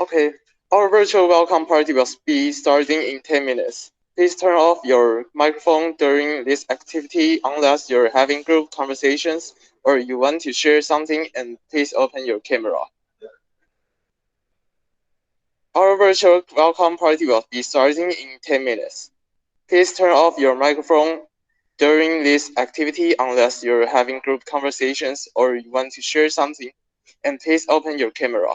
Okay, our virtual welcome party will be starting in 10 minutes. Please turn off your microphone during this activity unless you're having group conversations or you want to share something, and please open your camera. Our virtual welcome party will be starting in 10 minutes. Please turn off your microphone during this activity unless you're having group conversations or you want to share something, and please open your camera.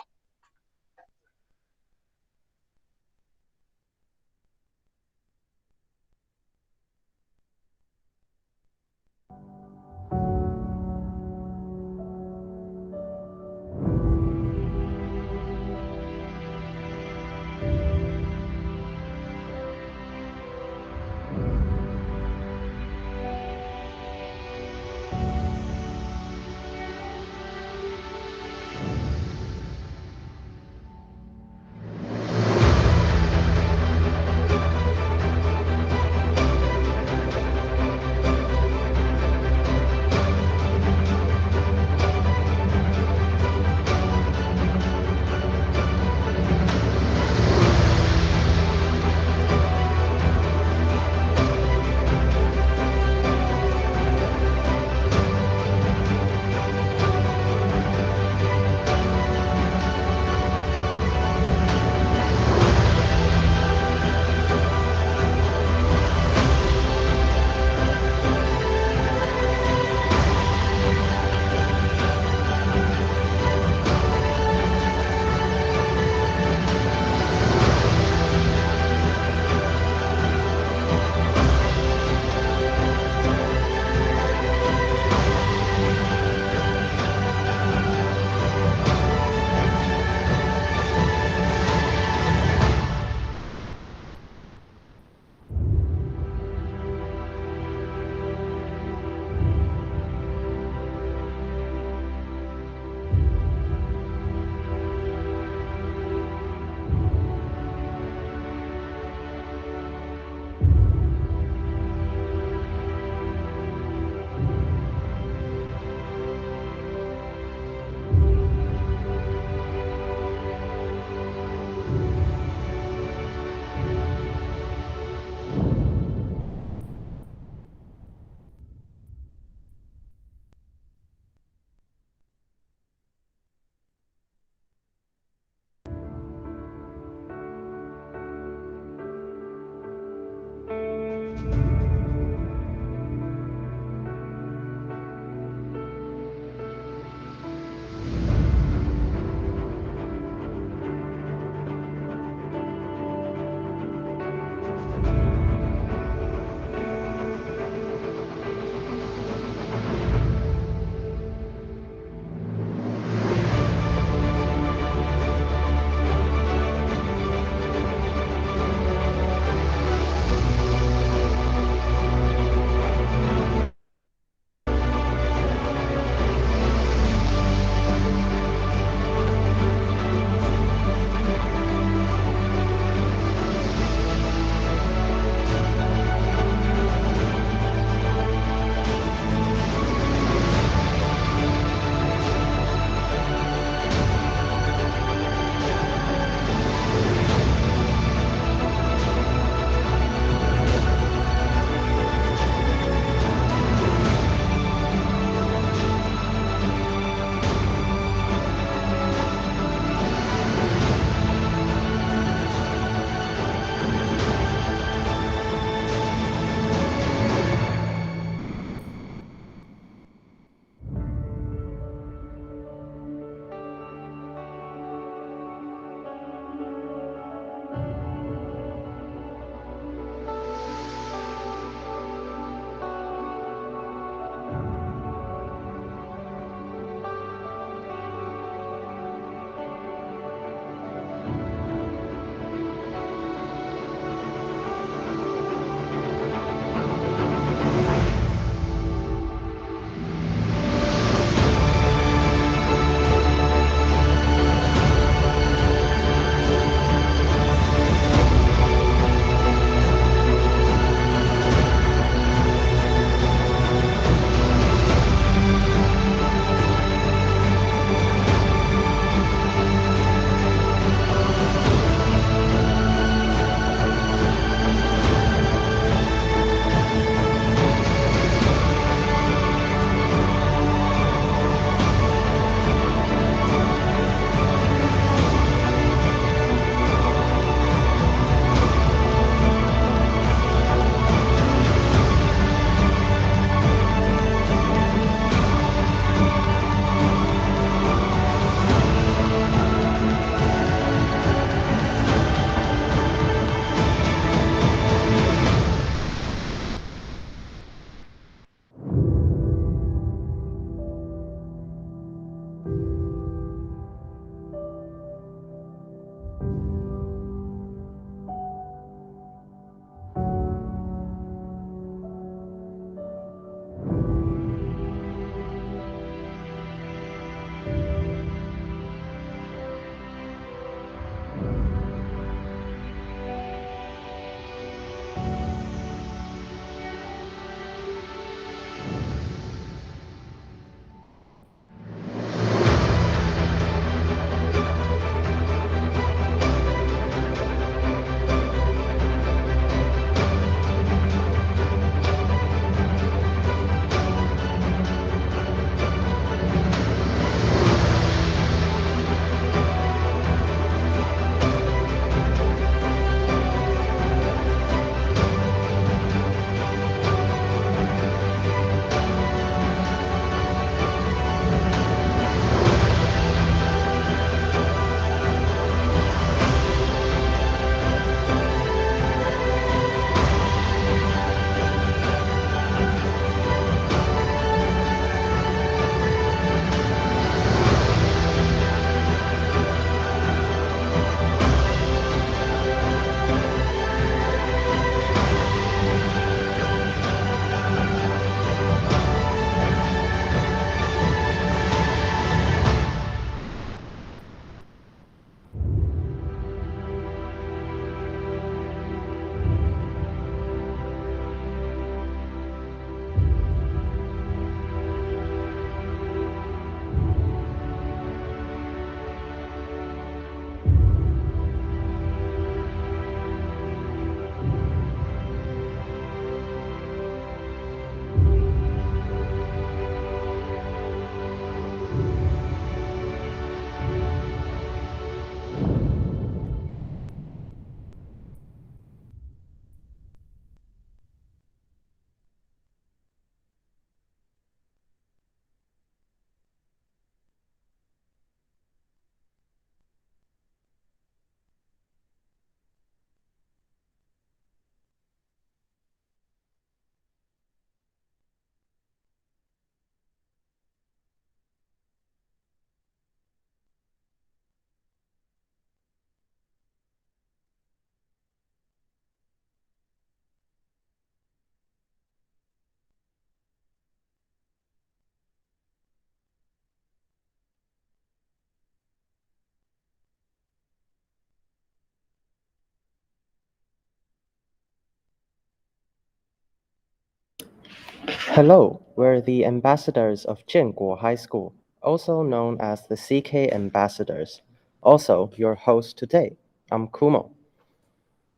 Hello, we're the ambassadors of Jianguo High School, also known as the CK Ambassadors. Also, your host today. I'm Kumo.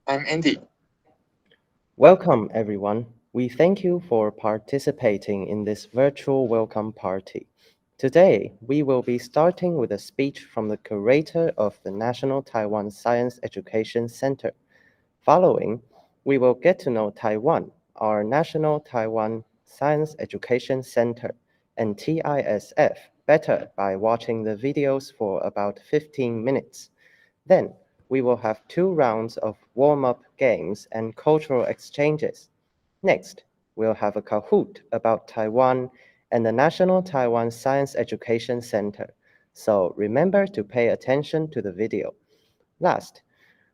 I'm Andy. Welcome, everyone. We thank you for participating in this virtual welcome party. Today, we will be starting with a speech from the curator of the National Taiwan Science Education Center. Following, we will get to know Taiwan, our National Taiwan Science Education Center, and TISF better by watching the videos for about 15 minutes. Then, we will have 2 rounds of warm-up games and cultural exchanges. Next, we'll have a Kahoot about Taiwan and the National Taiwan Science Education Center. So remember to pay attention to the video. Last,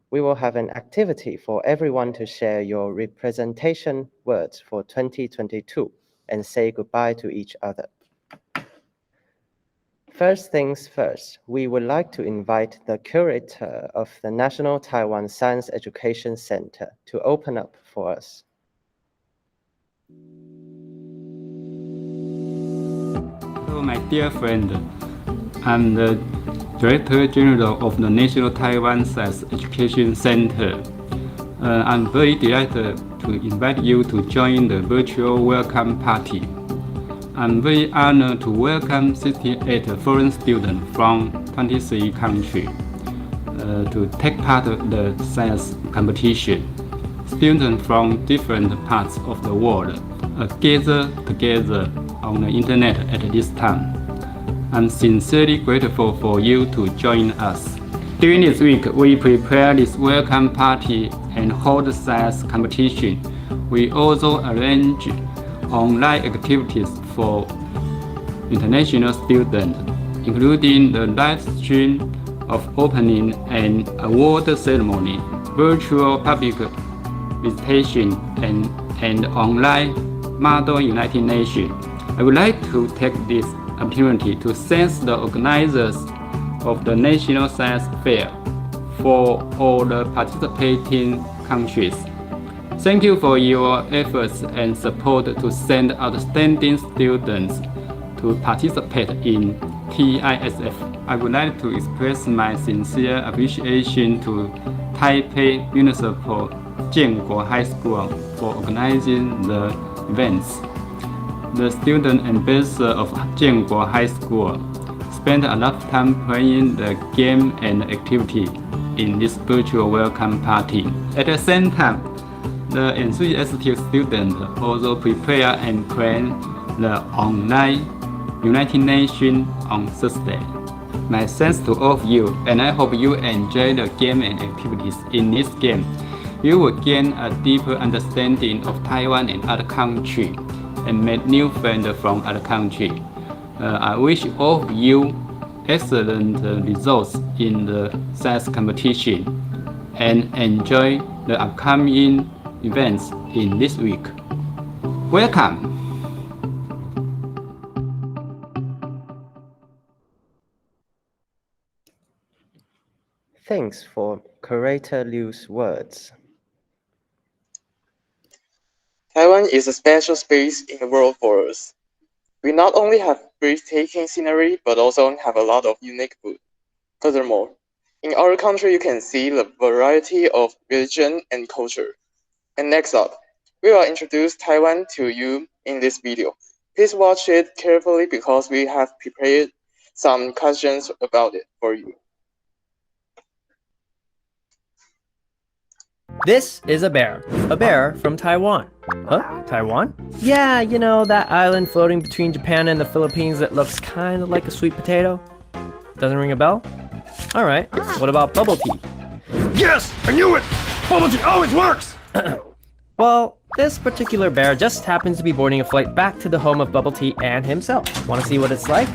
we will have an activity for everyone to share your representation words for 2022 and say goodbye to each other. First things first, we would like to invite the curator of the National Taiwan Science Education Center to open up for us. Hello, my dear friend. I'm the Director General of the National Taiwan Science Education Center. I'm very delighted to invite you to join the virtual welcome party. I'm very honored to welcome 68 foreign students from 23 countries to take part in the science competition. Students from different parts of the world gather together on the internet at this time. I'm sincerely grateful for you to join us. During this week, we prepare this welcome party and hold science competition. We also arrange online activities for international students, including the live stream of opening and award ceremony, virtual public visitation, and online Model United Nations. I would like to take this opportunity to thank the organizers of the National Science Fair for all the participating countries. Thank you for your efforts and support to send outstanding students to participate in TISF. I would like to express my sincere appreciation to Taipei Municipal Jianguo High School for organizing the events. The student ambassador of Jianguo High School spent a lot of time playing the game and activity in this virtual welcome party. At the same time, the enthusiastic students also prepare and plan the online United Nations on Thursday. My thanks to all of you, and I hope you enjoy the game and activities in this game. You will gain a deeper understanding of Taiwan and other countries, and make new friends from other countries. I wish all of you excellent results in the science competition and enjoy the upcoming events in this week. Welcome! Thanks for Curator Liu's words. Taiwan is a special space in the world for us. We not only have breathtaking scenery, but also have a lot of unique food. Furthermore, in our country you can see the variety of religion and culture. And next up, we will introduce Taiwan to you in this video. Please watch it carefully because we have prepared some questions about it for you. This is a bear from Taiwan. Huh? Taiwan? Yeah, you know, that island floating between Japan and the Philippines that looks kind of like a sweet potato? Doesn't ring a bell? Alright, what about bubble tea? Yes, I knew it! Bubble tea always works! Well, this particular bear just happens to be boarding a flight back to the home of bubble tea and himself. Want to see what it's like?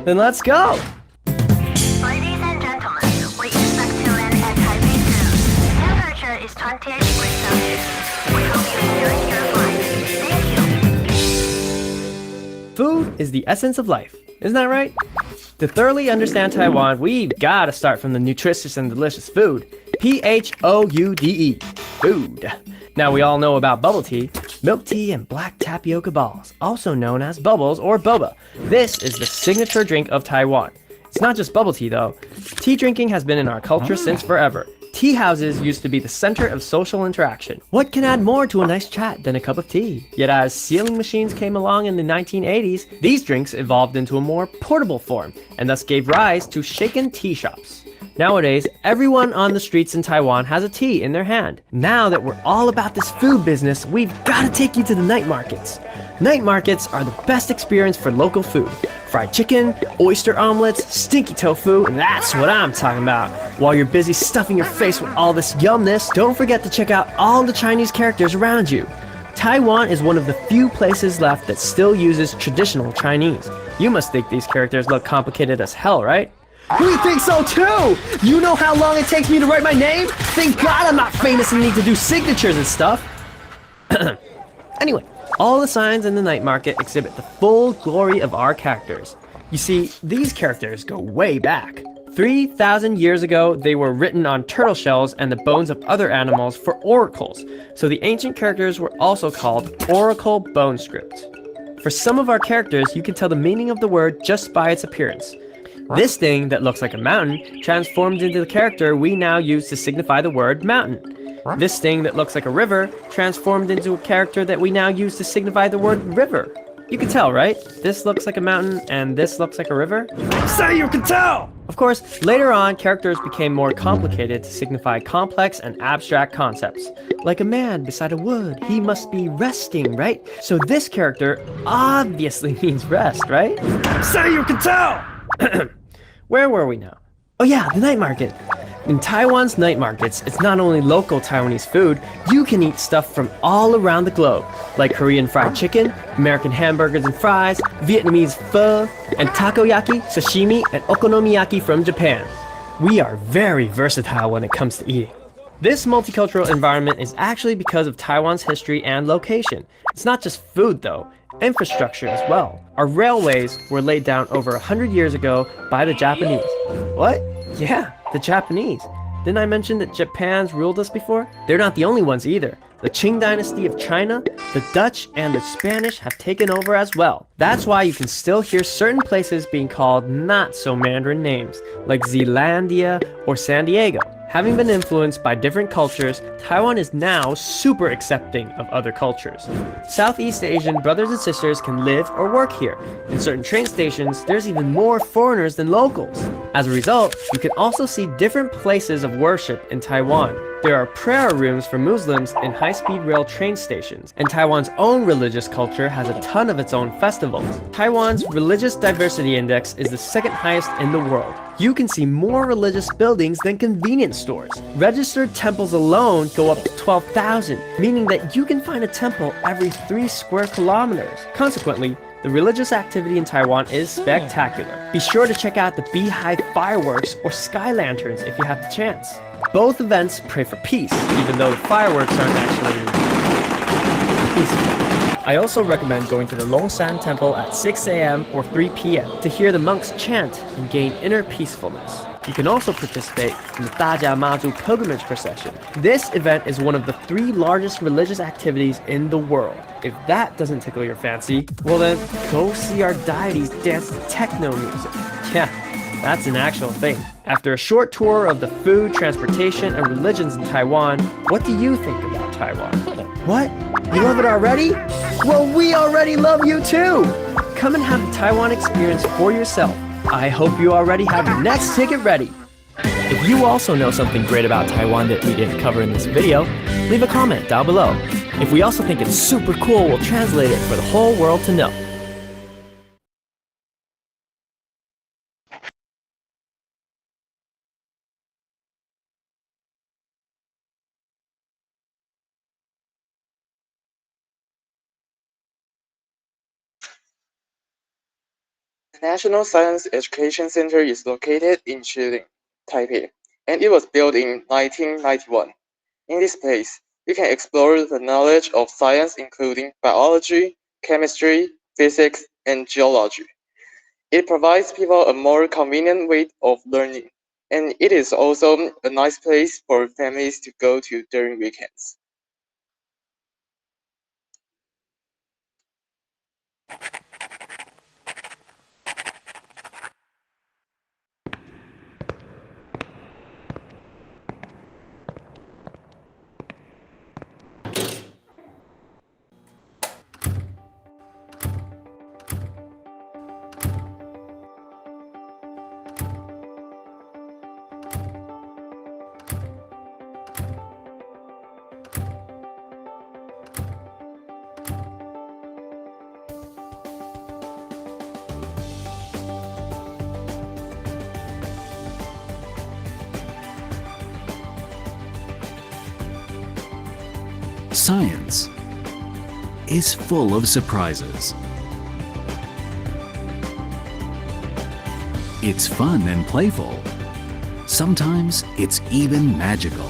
Then let's go! Ladies and gentlemen, we expect to land at Taipei soon. The temperature is 28 degrees Celsius. We hope you enjoy your flight. Thank you. Food is the essence of life, isn't that right? To thoroughly understand Taiwan, we've got to start from the nutritious and delicious food. P-H-O-U-D-E. Food. Now we all know about bubble tea, milk tea, and black tapioca balls, also known as bubbles or boba. This is the signature drink of Taiwan. It's not just bubble tea though. Tea drinking has been in our culture since forever. Tea houses used to be the center of social interaction. What can add more to a nice chat than a cup of tea? Yet as sealing machines came along in the 1980s, these drinks evolved into a more portable form and thus gave rise to shaken tea shops. Nowadays, everyone on the streets in Taiwan has a tea in their hand. Now that we're all about this food business, we've got to take you to the night markets. Night markets are the best experience for local food. Fried chicken, oyster omelets, stinky tofu, that's what I'm talking about. While you're busy stuffing your face with all this yumness, don't forget to check out all the Chinese characters around you. Taiwan is one of the few places left that still uses traditional Chinese. You must think these characters look complicated as hell, right? We think so too! You know how long it takes me to write my name? Thank God I'm not famous and need to do signatures and stuff. Anyway, all the signs in the night market exhibit the full glory of our characters. You see, these characters go way back. 3,000 years ago, they were written on turtle shells and the bones of other animals for oracles, so the ancient characters were also called oracle bone script. For some of our characters, you can tell the meaning of the word just by its appearance. This thing that looks like a mountain transformed into the character we now use to signify the word mountain. This thing that looks like a river transformed into a character that we now use to signify the word river. You can tell, right? This looks like a mountain and this looks like a river. Say you can tell! Of course, later on, characters became more complicated to signify complex and abstract concepts. Like a man beside a wood, he must be resting, right? So this character obviously means rest, right? Say you can tell! Where were we now? Oh yeah, the night market. In Taiwan's night markets, it's not only local Taiwanese food, you can eat stuff from all around the globe, like Korean fried chicken, American hamburgers and fries, Vietnamese pho, and takoyaki, sashimi, and okonomiyaki from Japan. We are very versatile when it comes to eating. This multicultural environment is actually because of Taiwan's history and location. It's not just food though, infrastructure as well. Our railways were laid down over 100 years ago by the Japanese. What? Yeah, the Japanese. Didn't I mention that Japan's ruled us before? They're not the only ones either. The Qing dynasty of China, the Dutch, and the Spanish have taken over as well. That's why you can still hear certain places being called not so Mandarin names, like Zealandia or San Diego. Having been influenced by different cultures, Taiwan is now super accepting of other cultures. Southeast Asian brothers and sisters can live or work here. In certain train stations, there's even more foreigners than locals. As a result, you can also see different places of worship in Taiwan. There are prayer rooms for Muslims in high-speed rail train stations, and Taiwan's own religious culture has a ton of its own festivals. Taiwan's Religious Diversity Index is the second highest in the world. You can see more religious buildings than convenience stores. Registered temples alone go up to 12,000, meaning that you can find a temple every 3 square kilometers. Consequently, the religious activity in Taiwan is spectacular. Be sure to check out the Beehive fireworks or sky lanterns if you have the chance. Both events pray for peace, even though the fireworks aren't actually peaceful. I also recommend going to the Longshan Temple at 6 a.m. or 3 p.m. to hear the monks chant and gain inner peacefulness. You can also participate in the Dajia Maju pilgrimage procession. This event is one of the 3 largest religious activities in the world. If that doesn't tickle your fancy, well then, go see our deities dance to techno music. Yeah, that's an actual thing. After a short tour of the food, transportation, and religions in Taiwan, what do you think about Taiwan? What? You love it already? Well, we already love you too! Come and have the Taiwan experience for yourself. I hope you already have your next ticket ready. If you also know something great about Taiwan that we didn't cover in this video, leave a comment down below. If we also think it's super cool, we'll translate it for the whole world to know. The National Science Education Center is located in Shilin, Taipei, and it was built in 1991. In this place, you can explore the knowledge of science including biology, chemistry, physics, and geology. It provides people a more convenient way of learning, and it is also a nice place for families to go to during weekends. Science is full of surprises. It's fun and playful. Sometimes it's even magical.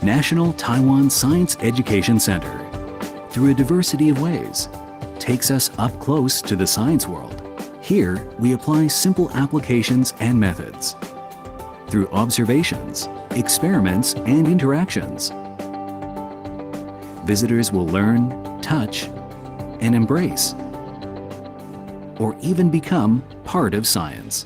National Taiwan Science Education Center, through a diversity of ways, takes us up close to the science world. Here, we apply simple applications and methods. Through observations, experiments, and interactions, visitors will learn, touch, and embrace, or even become part of science.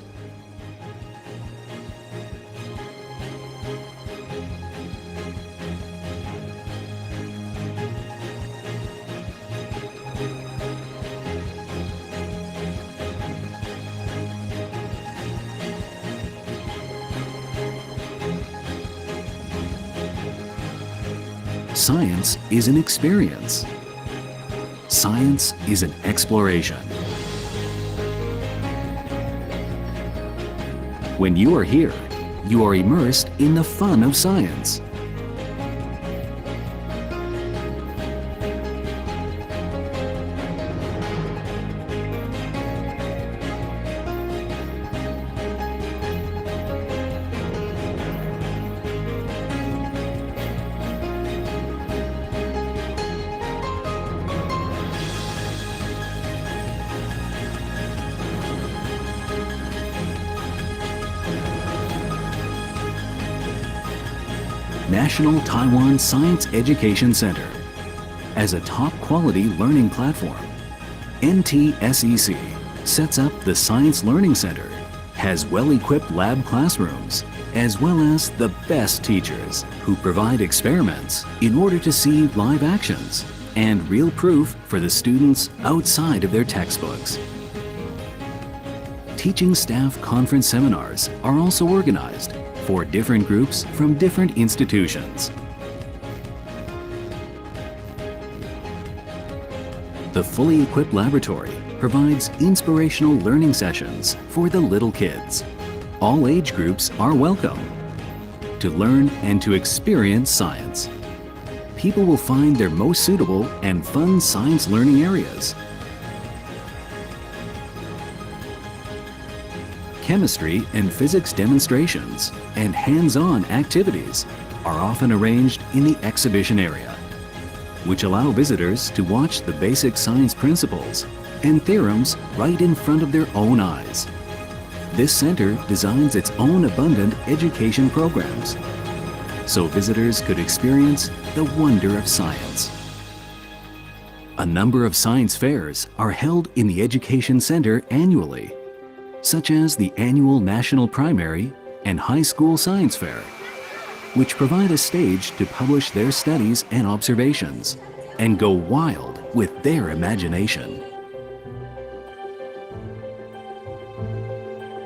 Science is an experience. Science is an exploration. When you are here, you are immersed in the fun of science. National Taiwan Science Education Center. As a top-quality learning platform, NTSEC sets up the Science Learning Center, has well-equipped lab classrooms, as well as the best teachers who provide experiments in order to see live actions and real proof for the students outside of their textbooks. Teaching staff conference seminars are also organized for different groups from different institutions. The fully equipped laboratory provides inspirational learning sessions for the little kids. All age groups are welcome to learn and to experience science. People will find their most suitable and fun science learning areas. Chemistry and physics demonstrations and hands-on activities are often arranged in the exhibition area, which allow visitors to watch the basic science principles and theorems right in front of their own eyes. This center designs its own abundant education programs, so visitors could experience the wonder of science. A number of science fairs are held in the Education Center annually, such as the annual National Primary and High School Science Fair, which provide a stage to publish their studies and observations and go wild with their imagination.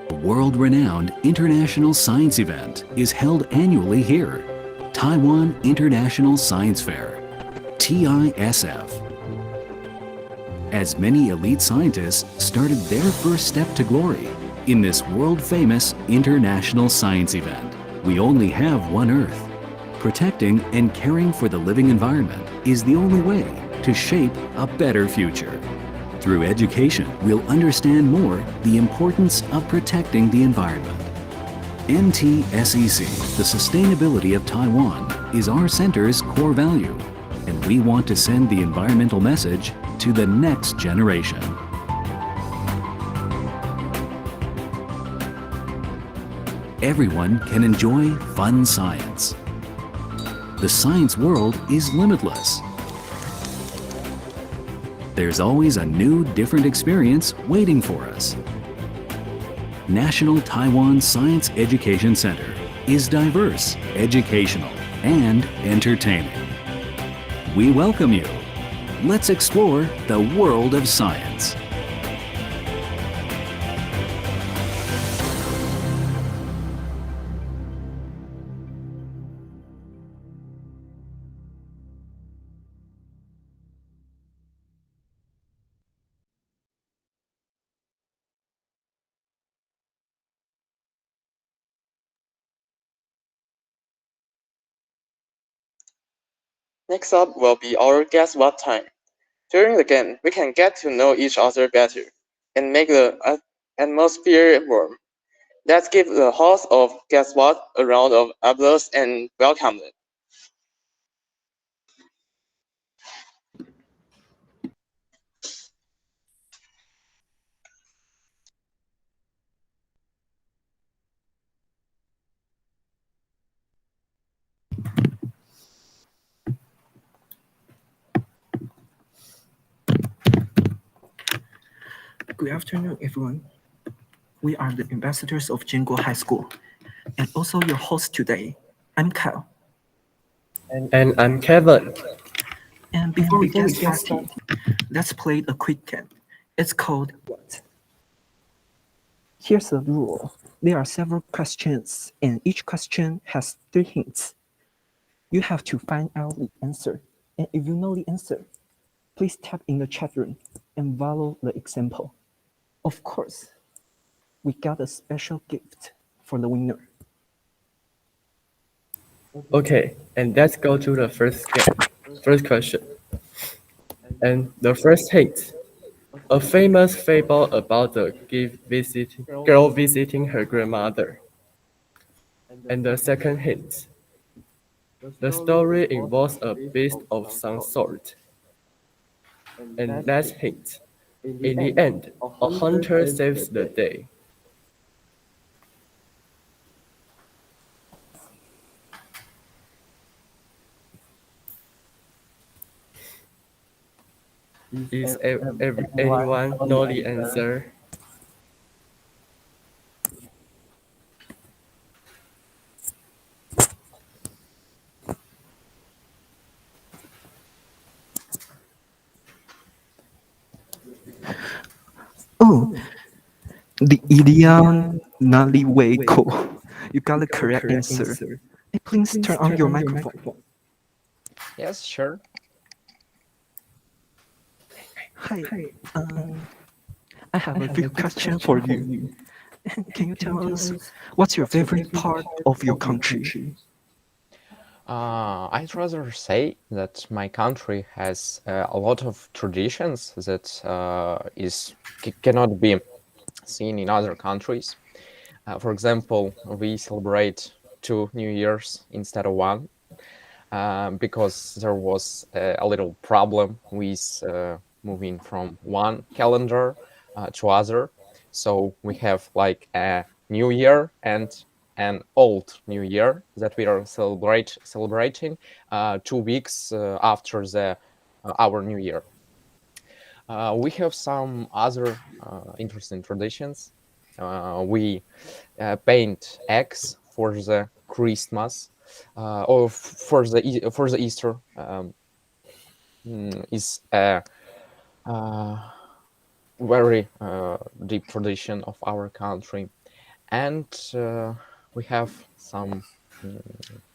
A world-renowned international science event is held annually here, Taiwan International Science Fair, TISF. As many elite scientists started their first step to glory in this world-famous international science event. We only have one Earth. Protecting and caring for the living environment is the only way to shape a better future. Through education, we'll understand more the importance of protecting the environment. NTSEC, the sustainability of Taiwan, is our center's core value, and we want to send the environmental message to the next generation. Everyone can enjoy fun science. The science world is limitless. There's always a new, different experience waiting for us. National Taiwan Science Education Center is diverse, educational, and entertaining. We welcome you. Let's explore the world of science. Next up will be our Guess What time. During the game, we can get to know each other better and make the atmosphere warm. Let's give the host of Guess What a round of applause and welcome them. Good afternoon, everyone. We are the ambassadors of Jingguo High School, and also your host today. I'm Kyle. And I'm Kevin. And before we get started, let's play a quick game. It's called What? Here's the rule. There are several questions, and each question has 3 hints. You have to find out the answer, and if you know the answer, please type in the chat room and follow the example. Of course, we got a special gift for the winner. Okay, and let's go to the first question. And the first hint. A famous fable about the girl visiting her grandmother. And the second hint. The story involves a beast of some sort. And last hint. In the end, a hunter saves the day. Is anyone know the answer? Oh, the Ilian Naliweko. You got the correct answer. Hey, please turn on your microphone. Yes, sure. Hi. I have a few questions for you. Can you tell us what's your favorite part of your country? I'd rather say that my country has a lot of traditions that cannot be seen in other countries. For example, we celebrate 2 New Years instead of 1 because there was a little problem with moving from one calendar to other. So we have like a New Year and an old New Year that we are celebrating 2 weeks after our New Year. We have some other interesting traditions. We paint eggs for the Christmas or for the Easter. Is a very deep tradition of our country, and we have some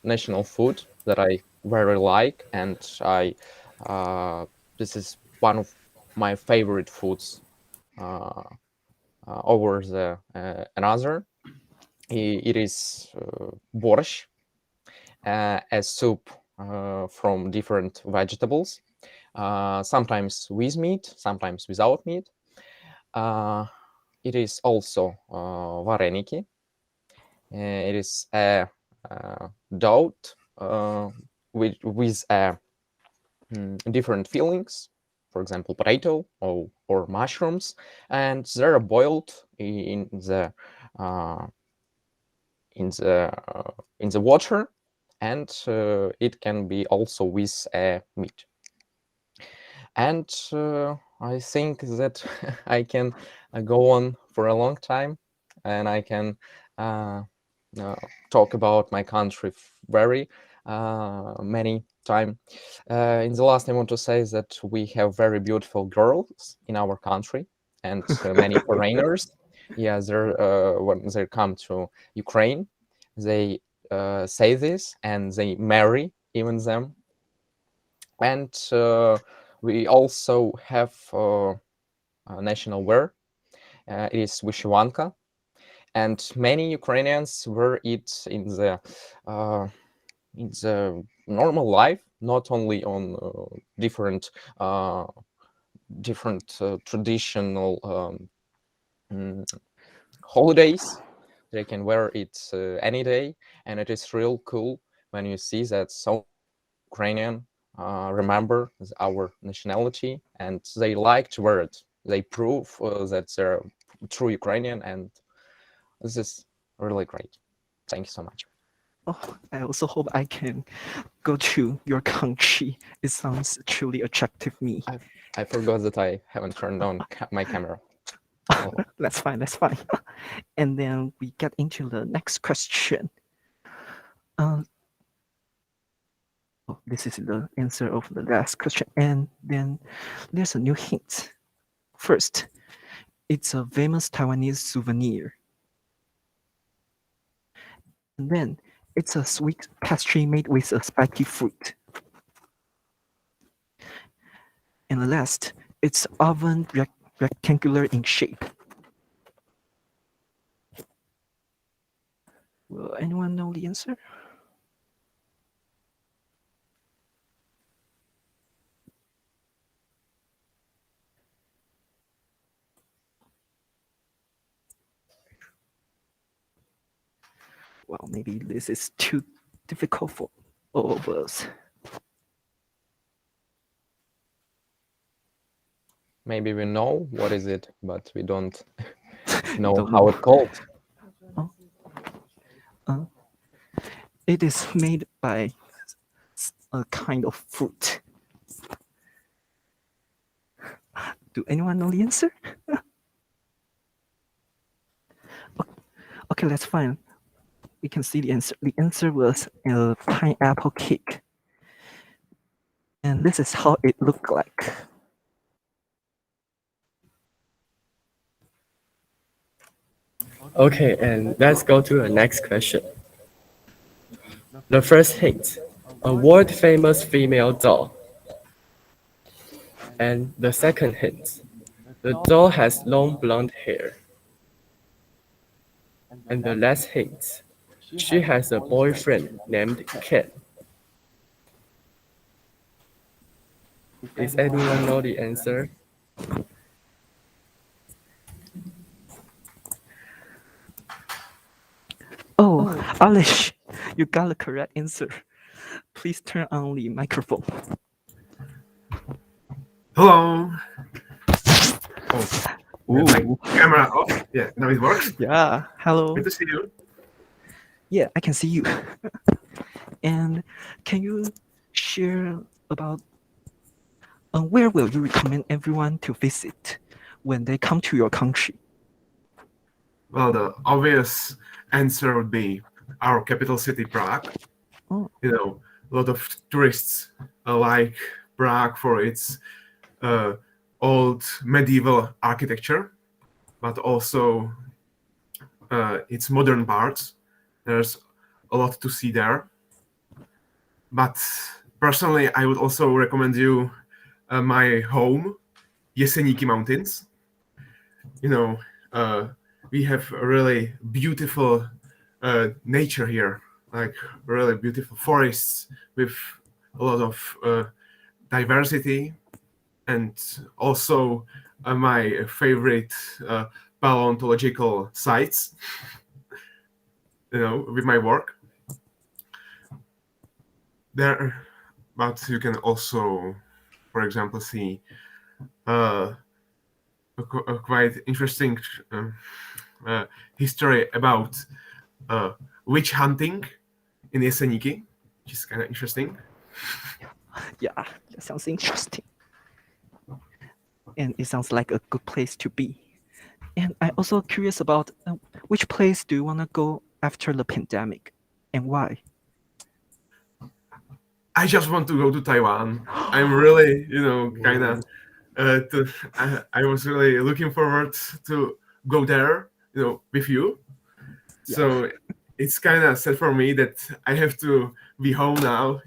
national food that I very like, and this is one of my favorite foods over the another. It is borscht, a soup from different vegetables, sometimes with meat, sometimes without meat. It is also vareniki. It is a dough with a different fillings, for example, potato or mushrooms, and they're boiled in the water, and it can be also with meat. And I think that I can go on for a long time, and I can talk about my country very many time. In the last, I want to say that we have very beautiful girls in our country, and many foreigners. Yeah, when they come to Ukraine, they say this, and they marry even them. And we also have national wear. It is vyshyvanka, and many Ukrainians wear it in the normal life, not only on different traditional holidays. They can wear it any day, and it is real cool when you see that some Ukrainian remember our nationality, and they like to wear it. They prove that they're true Ukrainian, and this is really great. Thank you so much. Oh, I also hope I can go to your country. It sounds truly attractive me. I forgot that I haven't turned on my camera. That's fine, that's fine. And then we get into the next question. This is the answer of the last question. And then there's a new hint. First, it's a famous Taiwanese souvenir. And then it's a sweet pastry made with a spiky fruit. And the last, it's oven rectangular in shape. Will anyone know the answer? Well, maybe this is too difficult for all of us. Maybe we know what is it, but we don't know how it's called. It is made by a kind of fruit. Do anyone know the answer? Okay, that's fine. We can see the answer. The answer was a pineapple cake. And this is how it looked like. Okay, and let's go to the next question. The first hint, a world-famous female doll. And the second hint, the doll has long blonde hair. And the last hint, she has a boyfriend named Ken. Does anyone know the answer? Oh, Alish, you got the correct answer. Please turn on the microphone. Hello. My camera off. Yeah, now it works. Yeah, hello. Good to see you. Yeah, I can see you. And can you share about where will you recommend everyone to visit when they come to your country? Well, the obvious answer would be our capital city, Prague. Oh. You know, a lot of tourists like Prague for its old medieval architecture, but also its modern parts. There's a lot to see there. But personally, I would also recommend you my home, Jeseníky Mountains. You know, we have a really beautiful nature here, like really beautiful forests with a lot of diversity, and also my favorite paleontological sites, you know, with my work. There but you can also, for example, see a quite interesting history about witch hunting in Jeseniki, which is kind of interesting. Yeah, that sounds interesting. And it sounds like a good place to be. And I'm also curious about which place do you want to go after the pandemic and why? I just want to go to Taiwan. I'm really, kind of. I was really looking forward to go there, with you. Yeah. So it's kind of sad for me that I have to be home now,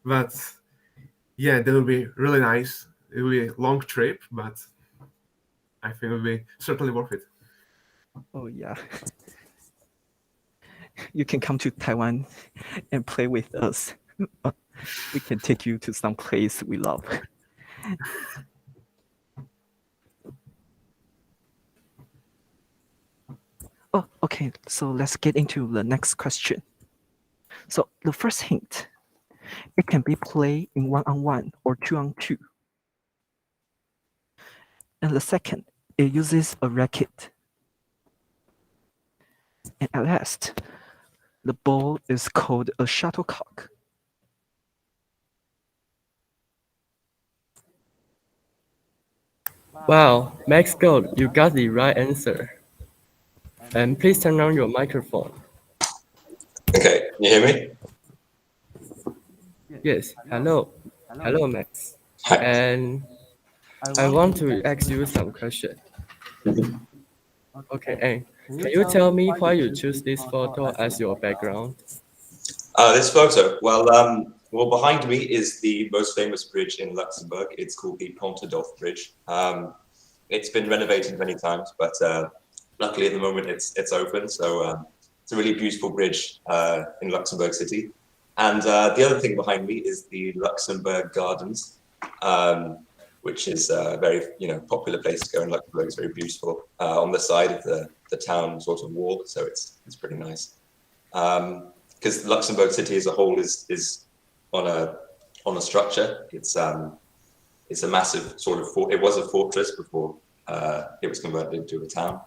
But yeah, that will be really nice. It will be a long trip, but I think it will be certainly worth it. Oh yeah. You can come to Taiwan and play with us. We can take you to some place we love. Oh, okay. So let's get into the next question. So the first hint, it can be played in 1-on-1 or 2-on-2. And the second, it uses a racket. And at last, the ball is called a shuttlecock. Wow, Max Gold, you got the right answer. And please turn on your microphone. Okay, can you hear me? Yes, hello. Hello, Max. Hi. And I want to ask you some question. Okay, and can you tell me why you choose this photo as your background? This photo, well, behind me is the most famous bridge in Luxembourg. It's called the Pont de Dolph Bridge. It's been renovated many times, but luckily at the moment it's open. So it's a really beautiful bridge in Luxembourg City. And the other thing behind me is the Luxembourg Gardens, which is a very popular place to go in Luxembourg. It's very beautiful on the side of the town sort of wall, so it's pretty nice. Because Luxembourg City as a whole is on a structure. It's a massive sort of fort. It was a fortress before it was converted into a town.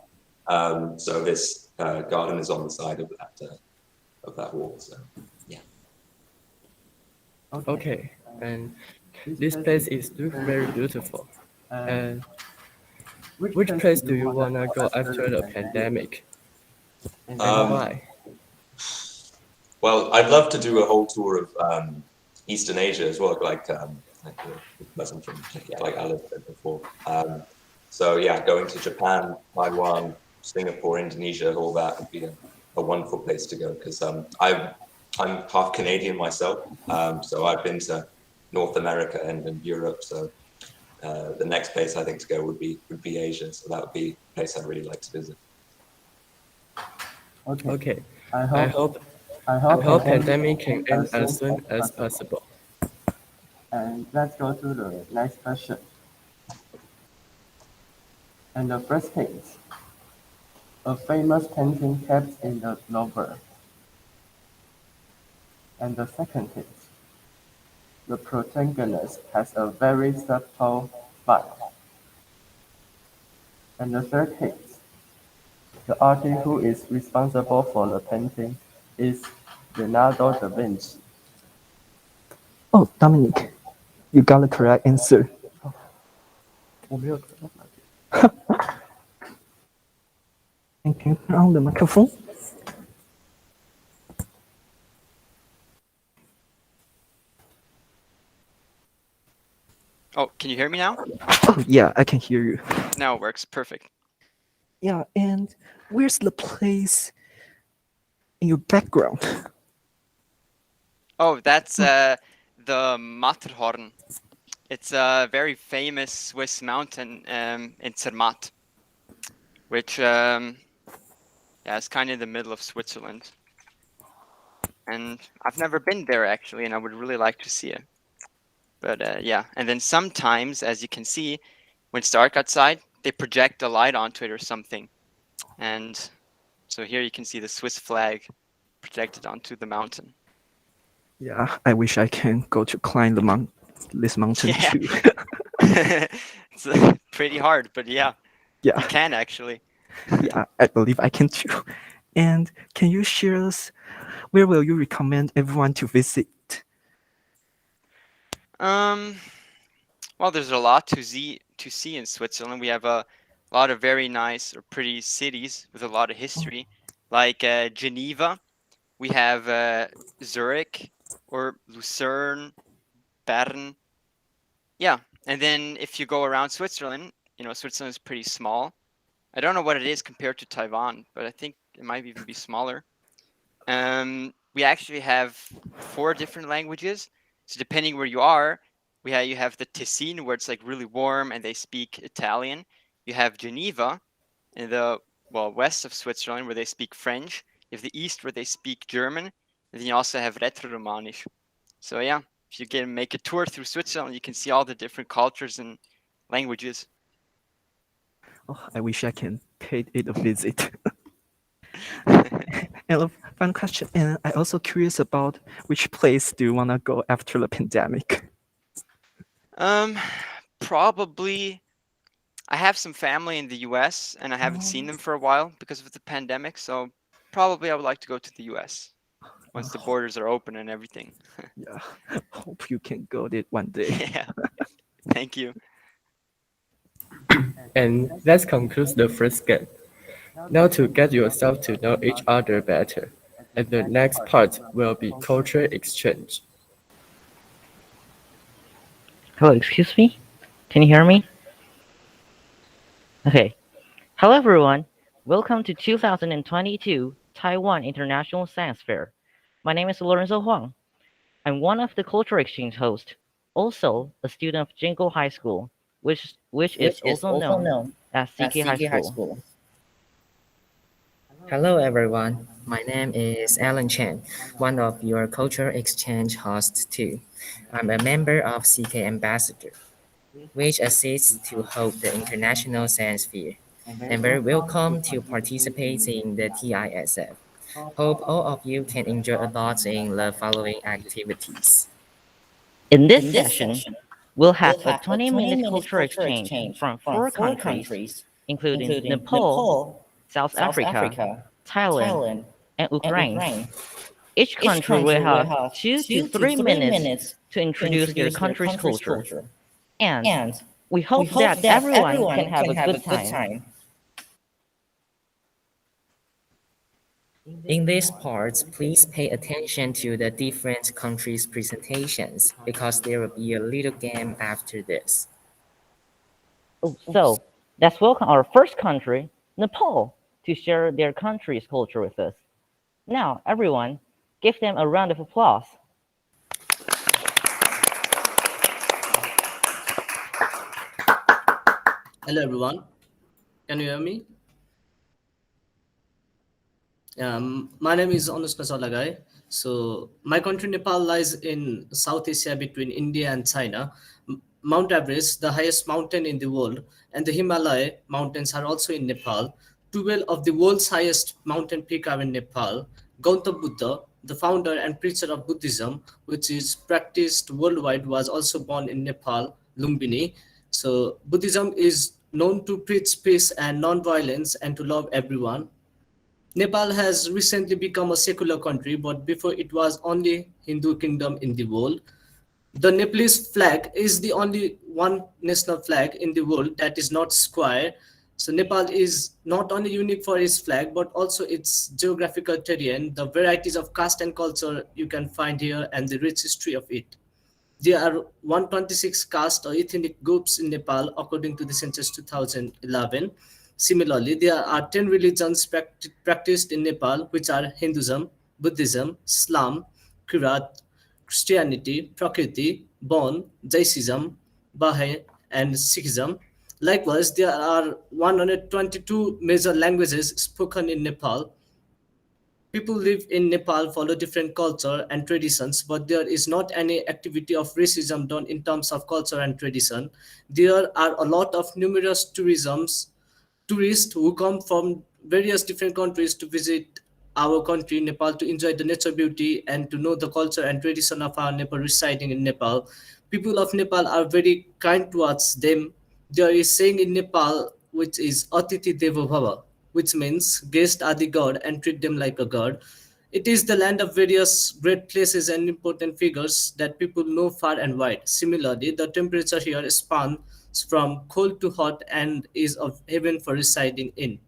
So this garden is on the side of that wall. So yeah. Okay, and this place is very beautiful. And which place do you wanna go after the pandemic? And why? Well, I'd love to do a whole tour of Eastern Asia as well, like the person from like Alice said before. So yeah, going to Japan, Taiwan, Singapore, Indonesia, all that would be a wonderful place to go because I'm half Canadian myself, so I've been to North America and Europe. So the next place I think to go would be Asia. So that would be a place I'd really like to visit. Okay, I hope pandemic can end as soon as possible. And let's go to the next question. And the first hint, a famous painting kept in the Louvre. And the second hint, the protagonist has a very subtle smile. And the third hint, the artist who is responsible for the painting is Leonardo da Vinci. Oh, Dominic, you got the correct answer. And can you turn on the microphone? Oh, can you hear me now? Oh, yeah, I can hear you. Now it works. Perfect. Yeah, and where's the place in your background? Oh, that's the Matterhorn. It's a very famous Swiss mountain in Zermatt, which is kind of in the middle of Switzerland. And I've never been there actually, and I would really like to see it. But yeah, and then sometimes, as you can see, when it's dark outside, they project a light onto it or something. And so here you can see the Swiss flag projected onto the mountain. Yeah, I wish I can go to climb this mountain Yeah. too. It's pretty hard, but yeah, Yeah. you can actually. Yeah, I believe I can too. And can you share us where will you recommend everyone to visit? Well, there's a lot to see in Switzerland. We have a lot of very nice or pretty cities with a lot of history, like Geneva. We have Zurich or Lucerne, Bern. Yeah, and then if you go around Switzerland, Switzerland is pretty small. I don't know what it is compared to Taiwan, but I think it might even be smaller. We actually have 4 different languages. So depending where you are, you have the Ticino where it's like really warm and they speak Italian. You have Geneva in the west of Switzerland where they speak French. You have the east where they speak German, and then you also have Retroromanisch. So yeah, if you can make a tour through Switzerland, you can see all the different cultures and languages. Oh, I wish I can pay it a visit. And a final question, and I'm also curious about which place do you want to go after the pandemic? Probably I have some family in the US and I haven't seen them for a while because of the pandemic, so probably I would like to go to the US once the borders are open and everything. Yeah, hope you can go there one day. Yeah, thank you. And that concludes the first game. Now to get yourself to know each other better. And the next part will be culture exchange. Hello, excuse me? Can you hear me? Okay. Hello, everyone. Welcome to 2022 Taiwan International Science Fair. My name is Lorenzo Huang. I'm one of the culture exchange hosts, also a student of Jingle High School, which is also known as CK High School. Hello everyone, my name is Alan Chen, one of your culture exchange hosts too. I'm a member of CK Ambassador, which assists to hold the International Science Fair, and very welcome to participate in the TISF. Hope all of you can enjoy a lot in the following activities. In this session, we'll have a 20-minute culture exchange from 4 countries, including Nepal, South Africa, Thailand, and Ukraine. Each country will have 2 to 3 minutes to introduce their country's culture. And we hope that everyone can have a good time. In this part, please pay attention to the different countries' presentations because there will be a little game after this. So, let's welcome our first country, Nepal, to share their country's culture with us. Now, everyone, give them a round of applause. Hello everyone, can you hear me? My name is Anushka Salagai. So my country Nepal lies in South Asia between India and China. Mount Everest, the highest mountain in the world, and the Himalaya mountains are also in Nepal. 12 of the world's highest mountain peaks are in Nepal. Gautama Buddha, the founder and preacher of Buddhism, which is practiced worldwide, was also born in Nepal, Lumbini. So Buddhism is known to preach peace and non-violence and to love everyone. Nepal has recently become a secular country, but before it was only Hindu kingdom in the world. The Nepalese flag is the only one national flag in the world that is not square. So Nepal is not only unique for its flag, but also its geographical terrain, the varieties of caste and culture you can find here, and the rich history of it. There are 126 caste or ethnic groups in Nepal, according to the census 2011. Similarly, there are 10 religions practiced in Nepal, which are Hinduism, Buddhism, Islam, Kirat, Christianity, Prakriti, Bon, Jainism, Baha'i, and Sikhism. Likewise, there are 122 major languages spoken in Nepal. People live in Nepal, follow different culture and traditions, but there is not any activity of racism done in terms of culture and tradition. There are a lot of numerous tourists who come from various different countries to visit our country, Nepal, to enjoy the nature beauty and to know the culture and tradition of our Nepal residing in Nepal. People of Nepal are very kind towards them. There is saying in Nepal which is Atiti Devo Bhava, which means guest are the god and treat them like a god. It is the land of various great places and important figures that people know far and wide. Similarly, the temperature here spans from cold to hot and is of heaven for residing in.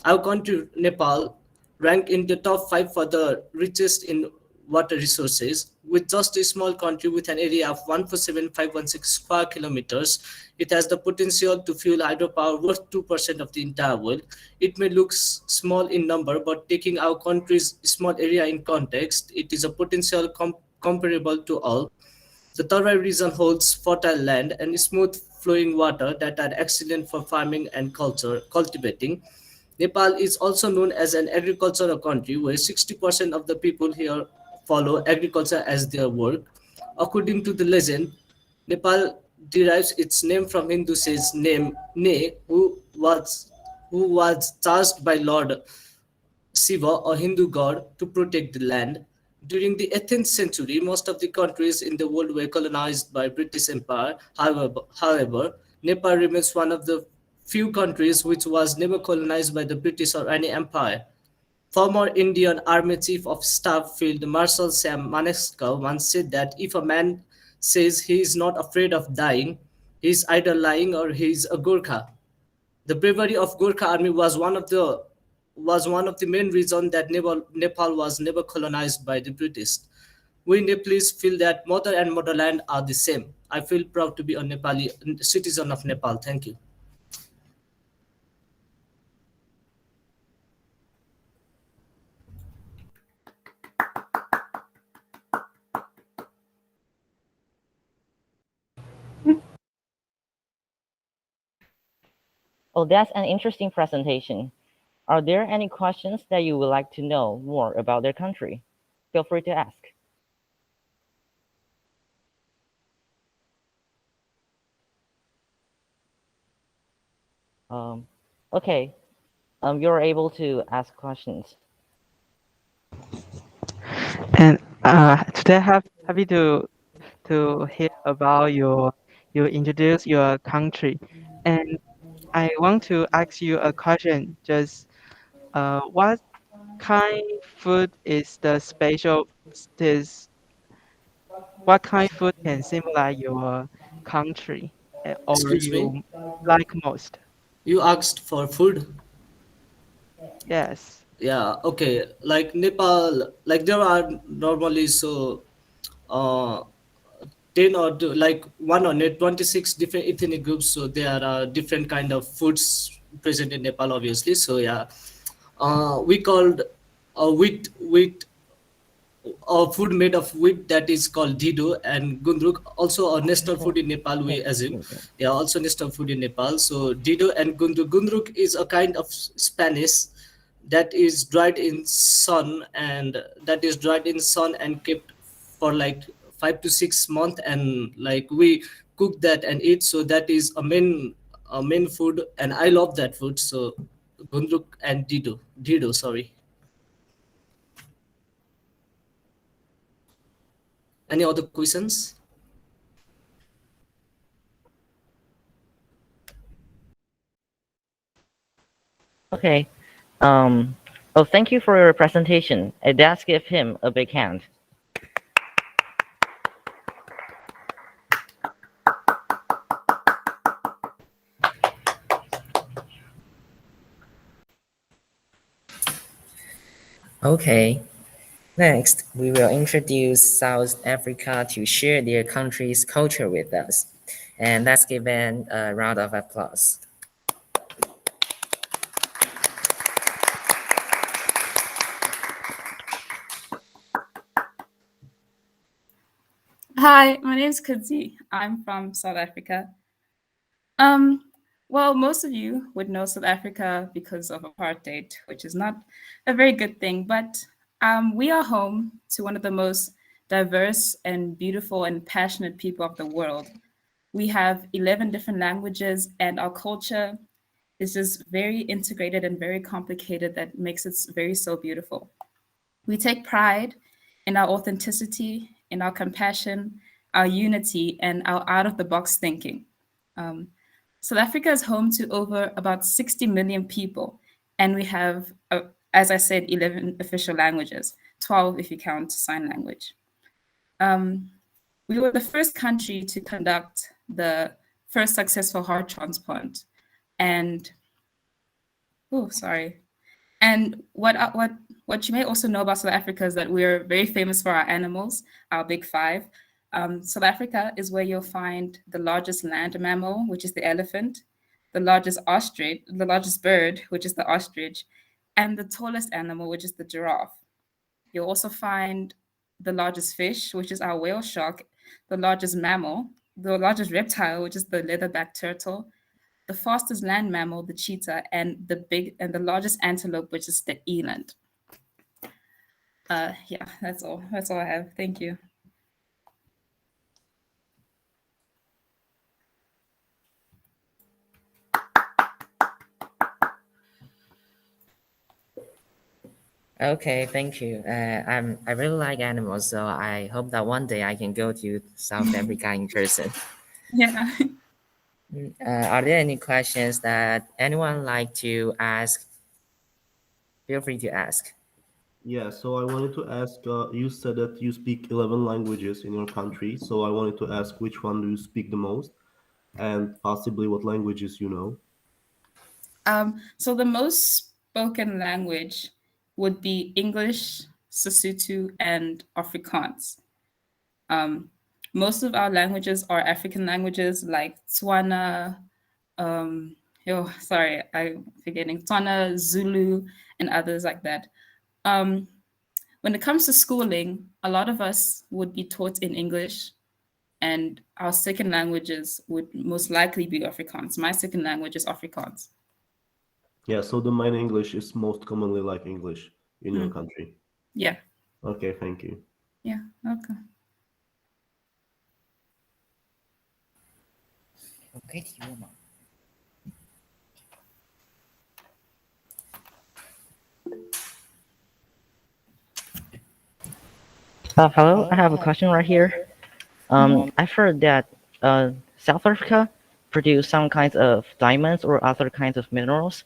Our country, Nepal, ranked in the top 5 for the richest in water resources. With just a small country with an area of 147,516 square kilometers, it has the potential to fuel hydropower worth 2% of the entire world. It may look small in number, but taking our country's small area in context, it is a potential comparable to all. The Tarai region holds fertile land and smooth flowing water that are excellent for farming and cultivating. Nepal is also known as an agricultural country where 60% of the people here follow agriculture as their work. According to the legend, Nepal derives its name from Hindu sage's name Ne, who was charged by Lord Shiva, a Hindu god, to protect the land. During the 18th century, most of the countries in the world were colonized by British Empire. However, Nepal remains one of the few countries which was never colonized by the British or any empire. Former Indian Army Chief of Staff Field Marshal Sam Manekshaw once said that if a man says he is not afraid of dying, he is either lying or he is a Gurkha. The bravery of Gurkha army was one of the main reasons that Nepal was never colonized by the British. We Nepalese feel that mother and motherland are the same. I feel proud to be a Nepali citizen of Nepal. Thank you. Oh, that's an interesting presentation. Are there any questions that you would like to know more about their country? Feel free to ask. Okay, you're able to ask questions. And today happy to hear about you introduce your country, and I want to ask you a question. Just what kind food is the special? This what kind food can symbolize your country, or Excuse me? you like most? You asked for food? Yes. Yeah, okay. Like Nepal, like there are normally uh 10 or like 126 different ethnic groups, so there are different kind of foods present in Nepal, obviously. So yeah, we called wheat food made of wheat that is called dido, and gundruk, also a national food in Nepal, we assume. Yeah, also national food in Nepal. So dido and gundruk is a kind of Spanish that is dried in sun, and kept for like 5 to 6 months, and like we cook that and eat. So that is a main food, and I love that food. So gundruk and dido, sorry. Any other questions? Okay. Oh, thank you for your presentation. Let's give him a big hand. Okay. Next, we will introduce South Africa to share their country's culture with us. And let's give them a round of applause. Hi, my name is Kudzi. I'm from South Africa. Well, most of you would know South Africa because of apartheid, which is not a very good thing, but we are home to one of the most diverse and beautiful and passionate people of the world. We have 11 different languages, and our culture is just very integrated and very complicated that makes it very so beautiful. We take pride in our authenticity, in our compassion, our unity, and our out-of-the-box thinking. South Africa is home to over about 60 million people, and we have, as I said, 11 official languages, 12 if you count sign language. We were the first country to conduct the first successful heart transplant, and And what you may also know about South Africa is that we're very famous for our animals, our big five. South Africa is where you'll find the largest land mammal, which is the elephant, the largest ostrich, the largest bird, which is the ostrich, and the tallest animal, which is the giraffe. You'll also find the largest fish, which is our whale shark, the largest mammal, the largest reptile, which is the leatherback turtle, the fastest land mammal, the cheetah, and the largest antelope, which is the eland. Yeah, that's all. That's all I have. Thank you. Okay, thank you. I really like animals, so I hope that one day I can go to South Africa in person. Yeah. Are there any questions that anyone like to ask? Feel free to ask. Yeah, so I wanted to ask, you said that you speak 11 languages in your country, so I wanted to ask which one do you speak the most, and possibly what languages you know? So the most spoken language would be English, Sesotho, and Afrikaans. Most of our languages are African languages like Tswana, I'm forgetting Tswana, Zulu, and others like that. When it comes to schooling, a lot of us would be taught in English, and our second languages would most likely be Afrikaans. My second language is Afrikaans. Yeah, so the main English is most commonly like English in your Mm. country. Yeah. Okay, thank you. Yeah. Okay. Okay, hello, I have a question right here. I've heard that South Africa produce some kinds of diamonds or other kinds of minerals,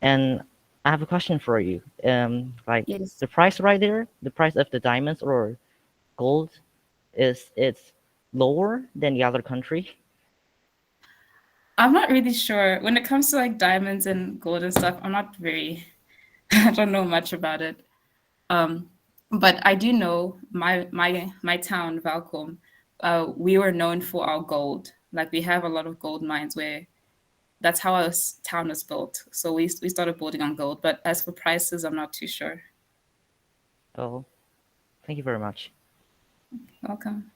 and I have a question for you. Yes. The price right there, the price of the diamonds or gold, it's lower than the other country? I'm not really sure. When it comes to like diamonds and gold and stuff, I'm not very, I don't know much about it. But I do know my town, Valcom, we were known for our gold. Like we have a lot of gold mines where that's how our town was built. So we started building on gold. But as for prices, I'm not too sure. Oh, thank you very much. Welcome.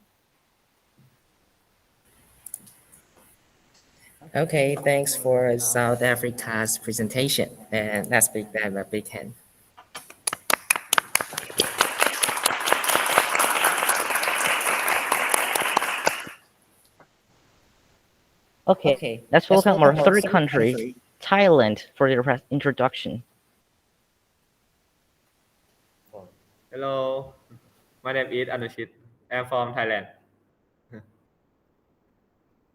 Okay, thanks for South Africa's presentation. And let's give them a big hand. Okay, let's welcome our third country, Thailand, for their introduction. Hello, my name is Anushit. I'm from Thailand.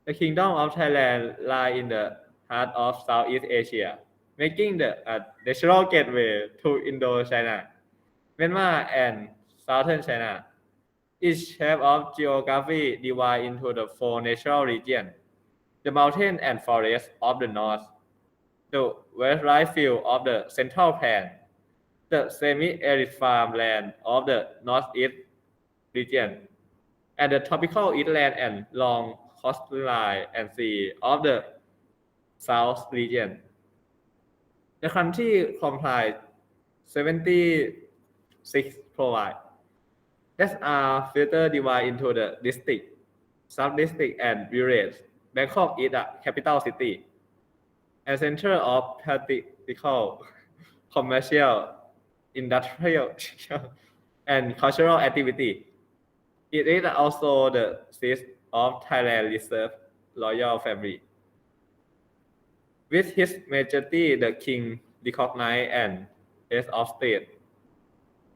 The Kingdom of Thailand lies in the heart of Southeast Asia, making the natural gateway to Indochina, Myanmar, and Southern China. Each shape of geography divides into the four natural regions: the mountain and forest of the north, the west rice field of the central plain, the semi-arid farmland of the northeast region, and the tropical heathland and long coastline and sea of the south region. The country comprises 76 provinces that are further divided into the district, sub-district, and villages. Bangkok is the capital city and center of political, commercial, industrial, and cultural activity. It is also the seat of Thailand Reserve Royal Family. with His Majesty the King recognized and head of state,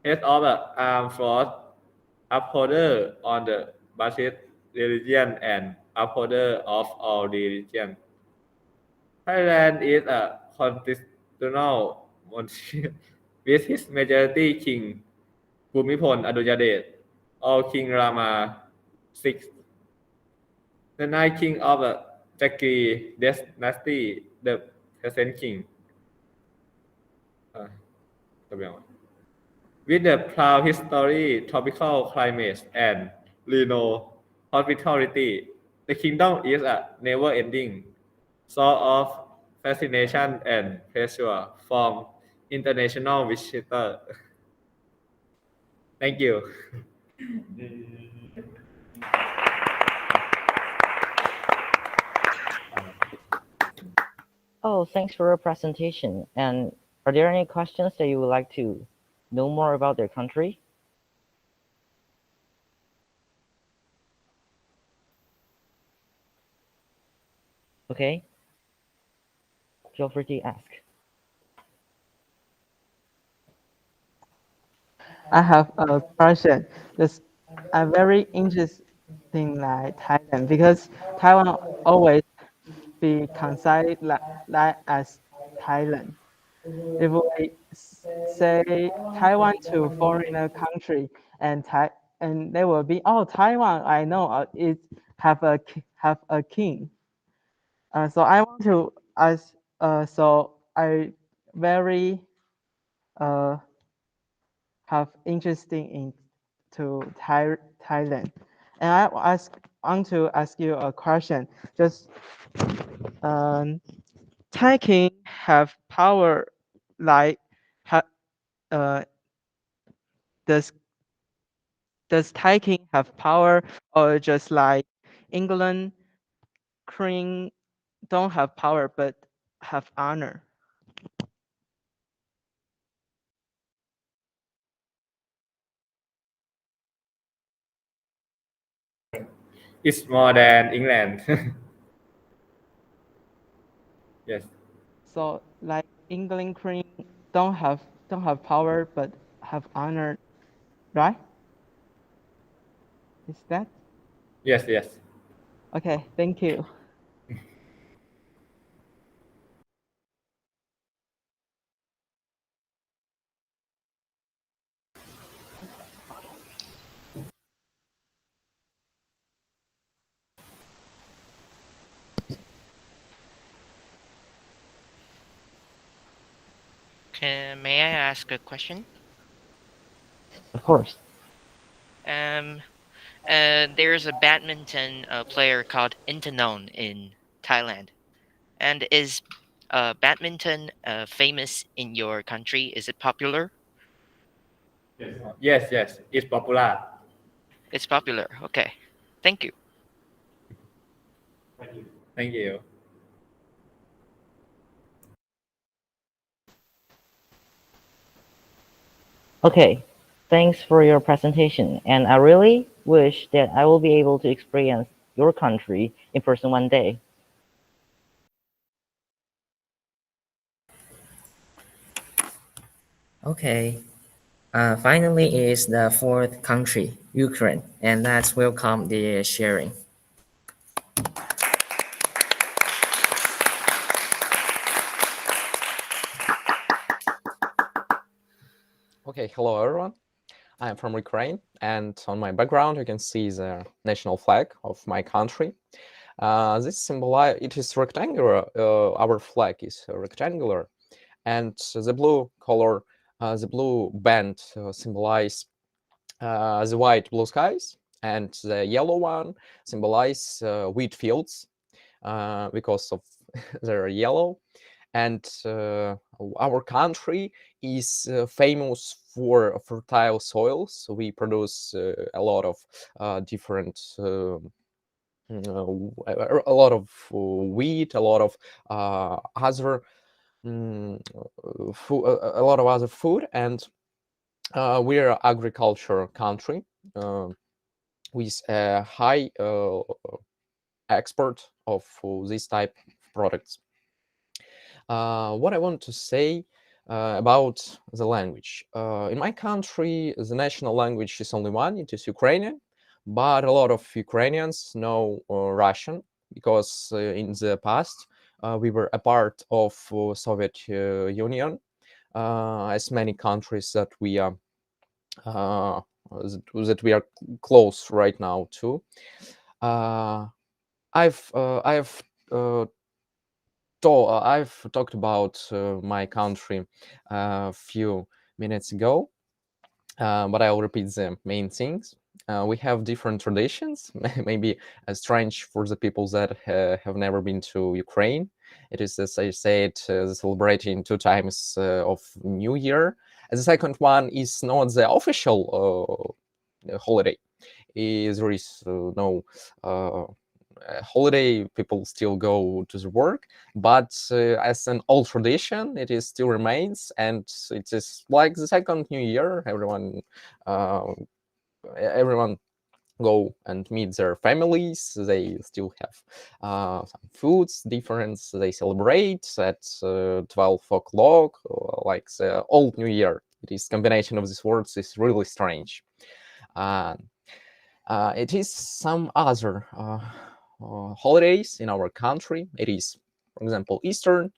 head of the armed force, upholder on the Baptist religion and upholder of all religions. Thailand is a constitutional monarchy with His Majesty King Bhumibol Adulyadej or King Rama VI, the ninth king of the Chakri dynasty, the present king. With the proud history, tropical climate, and renowned hospitality, the kingdom is a never-ending source of fascination and pleasure from international visitors. Thank you. Oh, thanks for your presentation. And are there any questions that you would like to know more about their country? Okay. Feel free to ask. I have a question. Just a very interesting like Thailand because Taiwan always be considered like as Thailand. If we say Taiwan to foreigner country and they will be, oh, Taiwan, I know it have a king. So I want to ask. So I very have interesting in to Thailand, and want to ask you a question. Just Thai king have power like uh does Thai king have power or just like England queen don't have power but have honor? It's more than England. Yes. So like England queen don't have power but have honor, right? Is that? Yes, yes. Okay, thank you. May I ask a question? Of course. There's a badminton player called Intanon in Thailand. And is badminton famous in your country? Is it popular? Yes, yes. It's popular. It's popular. Okay. Thank you. Thank you. Okay, thanks for your presentation. And I really wish that I will be able to experience your country in person one day. Okay. Finally is the fourth country, Ukraine, and let's welcome the sharing. Okay, hello everyone. I'm from Ukraine, and on my background you can see the national flag of my country. This symbolize it is rectangular. Our flag is rectangular, and the blue color, the blue band symbolize the white blue skies, and the yellow one symbolize wheat fields because of they're yellow. And our country is famous for fertile soils. We produce a lot of different a lot of wheat, a lot of other a lot of other food, and we're an agriculture country with a high export of this type of products. What I want to say about the language. In my country, the national language is only one, it is Ukrainian, but a lot of Ukrainians know Russian because in the past we were a part of Soviet Union, as many countries that we are close right now to. I've talked about my country a few minutes ago, but I'll repeat the main things. We have different traditions, maybe strange for the people that have never been to Ukraine. It is, as I said, celebrating 2 times of New Year. And the second one is not the official holiday. There is no holiday, people still go to the work, but as an old tradition, it is still remains, and it is like the second New Year. Everyone go and meet their families. They still have some foods different. They celebrate at 12 o'clock, like the old New Year. It is combination of these words is really strange. It is some other holidays in our country. It is, for example, Easter,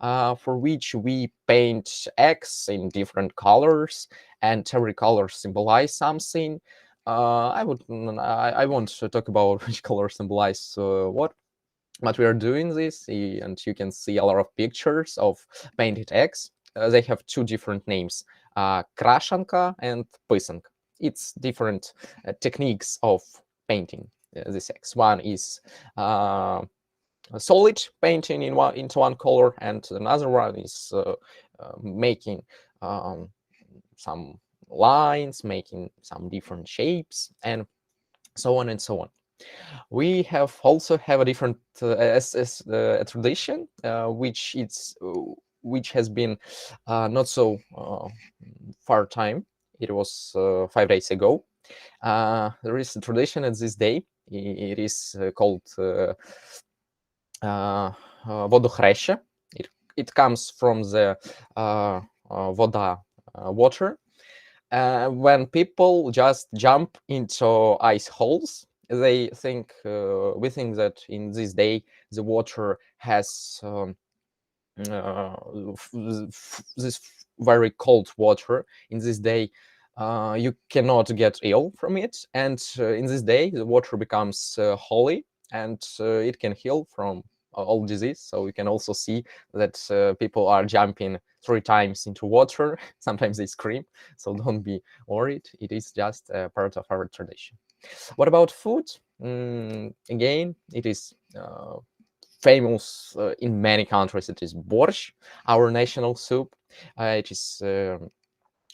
for which we paint eggs in different colors, and every color symbolizes something. I won't talk about which color symbolize what, but we are doing this, and you can see a lot of pictures of painted eggs. They have 2 different names, Krashanka and Pysanka. It's different techniques of painting this eggs. One is a solid painting into one color, and another one is making some lines, making some different shapes, and so on and so on. We also have a different tradition, which has been not so far time. It was 5 days ago. There is a tradition at this day. It is called Vodokhreshche. It comes from the voda, water. When people just jump into ice holes, we think that in this day the water has this very cold water. In this day, you cannot get ill from it, and in this day the water becomes holy, and it can heal from all disease. So you can also see that people are jumping 3 times into water. Sometimes they scream, so don't be worried. It is just a part of our tradition. What about food? Again, it is famous in many countries. It is borscht, our national soup. It is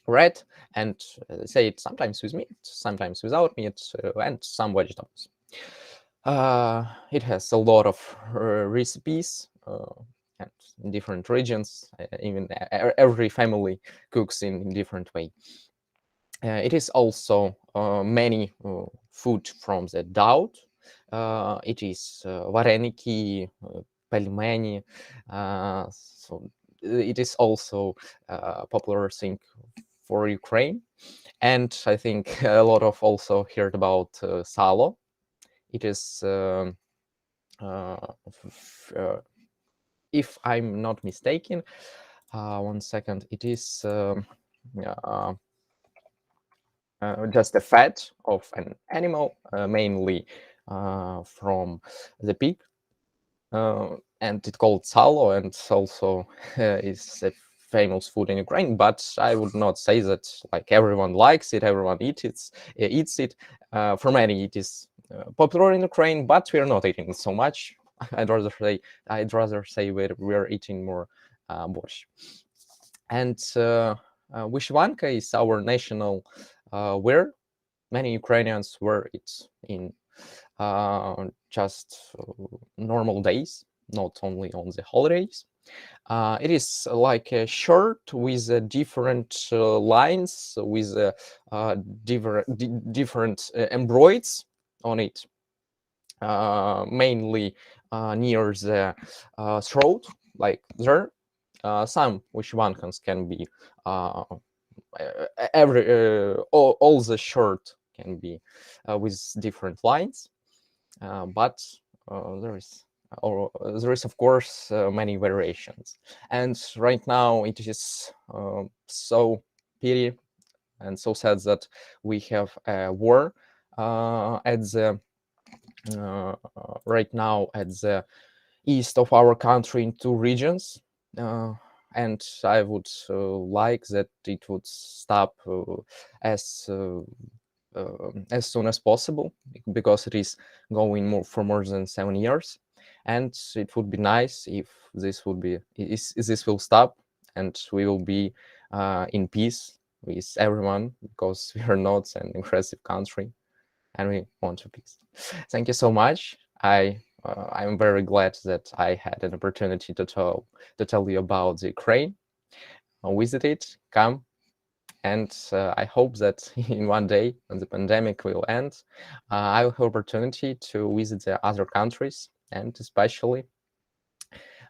red, and say it sometimes with meat, sometimes without meat, and some vegetables. It has a lot of recipes, and in different regions, even every family cooks in different way. It is also many food from the Daud. It is vareniki, pelmeni. So it is also a popular thing for Ukraine. And I think a lot of also heard about salo. It is, if I'm not mistaken, 1 second, it is just the fat of an animal, mainly from the pig, and it's called salo, and also is a famous food in Ukraine. But I would not say that like everyone likes it, everyone eats it. For many, it is popular in Ukraine, but we are not eating so much. I'd rather say we're eating more borscht. And Vyshyvanka is our national wear. Many Ukrainians wear it in just normal days, not only on the holidays. It is like a shirt with different lines, with different embroids on it, mainly near the throat, like there, some Wishiwankans can be all the shirt can be with different lines, but there is of course many variations. And right now it is so pity and so sad that we have a war at the right now at the east of our country in two regions, and I would like that it would stop as soon as possible, because it is going for more than 7 years, and it would be nice if this will stop and we will be in peace with everyone, because we are not an aggressive country and we want to peace. Thank you so much. I'm very glad that I had an opportunity to tell you about the Ukraine. Visit it, come, and I hope that in one day when the pandemic will end, I will have opportunity to visit the other countries, and especially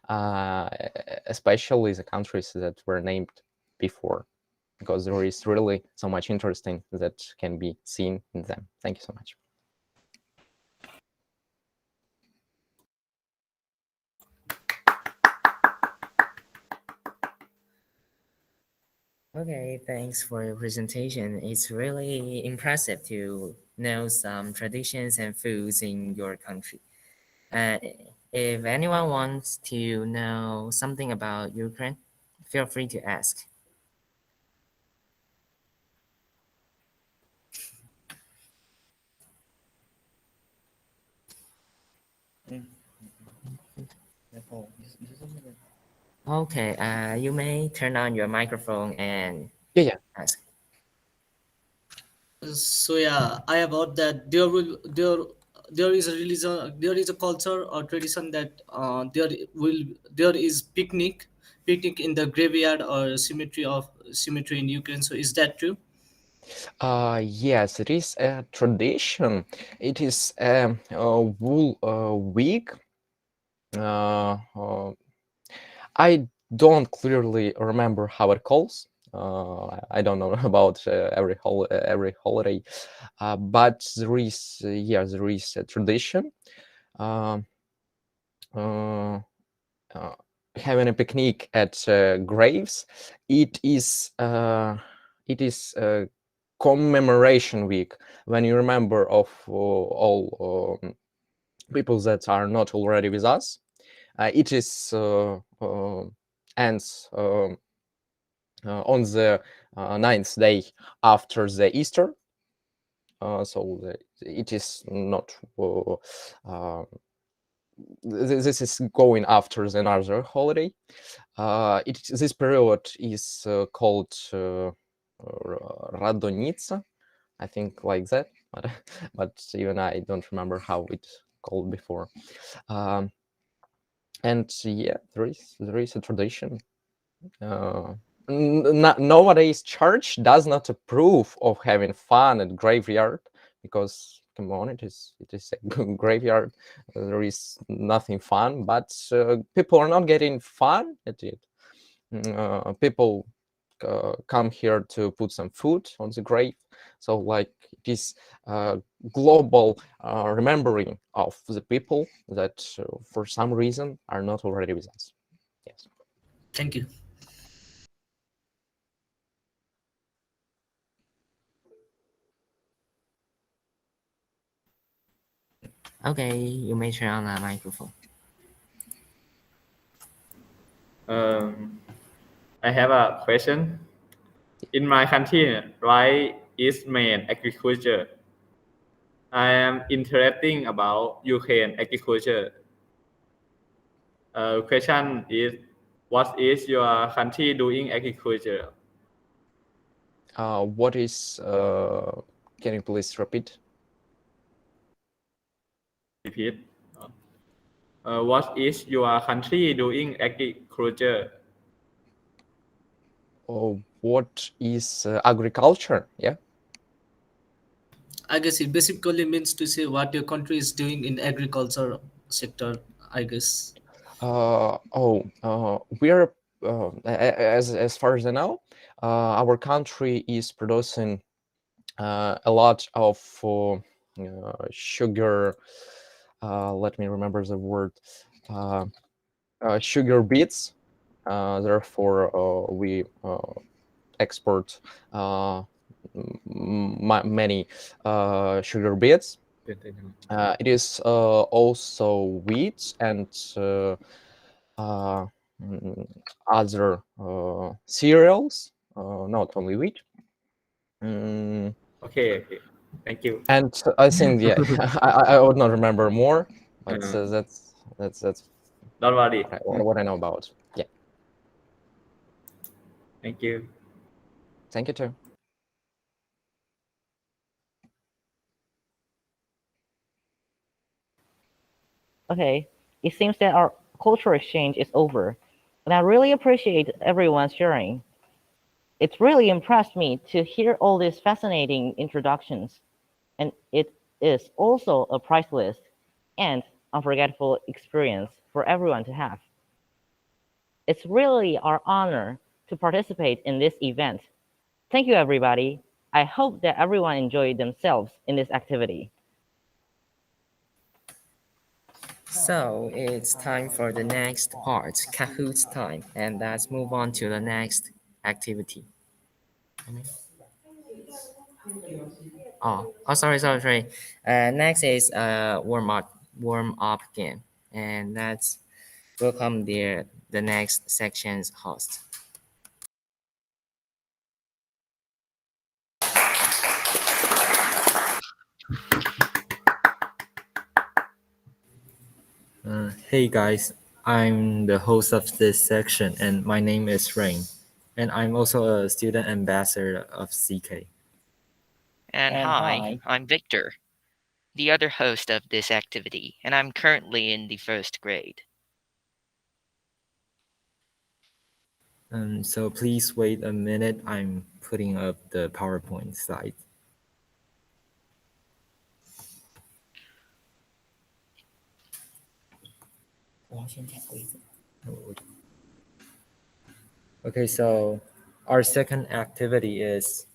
the countries that were named before, because there is really so much interesting that can be seen in them. Thank you so much. Okay, thanks for your presentation. It's really impressive to know some traditions and foods in your country. If anyone wants to know something about Ukraine, feel free to ask. Okay, you may turn on your microphone and ask. So yeah, I have heard that there is a religion, there is a culture or tradition that there is picnic in the graveyard or cemetery in Ukraine. So is that true? Yes, it is a tradition. It is a wool week. I don't clearly remember how it calls. I don't know about every holiday, but there is a tradition. Having a picnic at graves. It is a commemoration week when you remember of all people that are not already with us. It is ends on the 9th day after the Easter. So it is not. This is going after another holiday. This period is called Radonitsa, I think, like that, but even I don't remember how it's called before. And yeah, there is a tradition. Nowadays, church does not approve of having fun at graveyard, because come on, it is a graveyard. There is nothing fun, but people are not getting fun at it. People come here to put some food on the grave, so like it is global remembering of the people that for some reason are not already with us. Yes. Thank you. Okay, you may turn on the microphone. I have a question. In my country, rice is main agriculture. I am interested about Ukraine agriculture. Question is, what is your country doing agriculture? What is? Can you please repeat? Repeat. What is your country doing agriculture? What is agriculture? Yeah. I guess it basically means to say what your country is doing in agriculture sector, I guess. We are as far as I know, our country is producing a lot of sugar. Let me remember the word. Sugar beets. Therefore, we export many sugar beets. It is also wheat and other cereals, not only wheat. Okay. Thank you. And I think I would not remember more, but that's Don't worry. what I know about. Yeah. Thank you. Thank you too. Okay, it seems that our cultural exchange is over, and I really appreciate everyone sharing. It really impressed me to hear all these fascinating introductions, and it is also a priceless and unforgettable experience for everyone to have. It's really our honor to participate in this event. Thank you, everybody. I hope that everyone enjoyed themselves in this activity. So it's time for the next part, Kahoot time, and let's move on to the next activity. Sorry. Next is warm up game, and let's welcome the next section's host. Hey guys, I'm the host of this section and my name is Rain. And I'm also a student ambassador of CK. And hi, I'm Victor, the other host of this activity, and I'm currently in the first grade. So please wait a minute, I'm putting up the PowerPoint slide. Okay, so our second activity is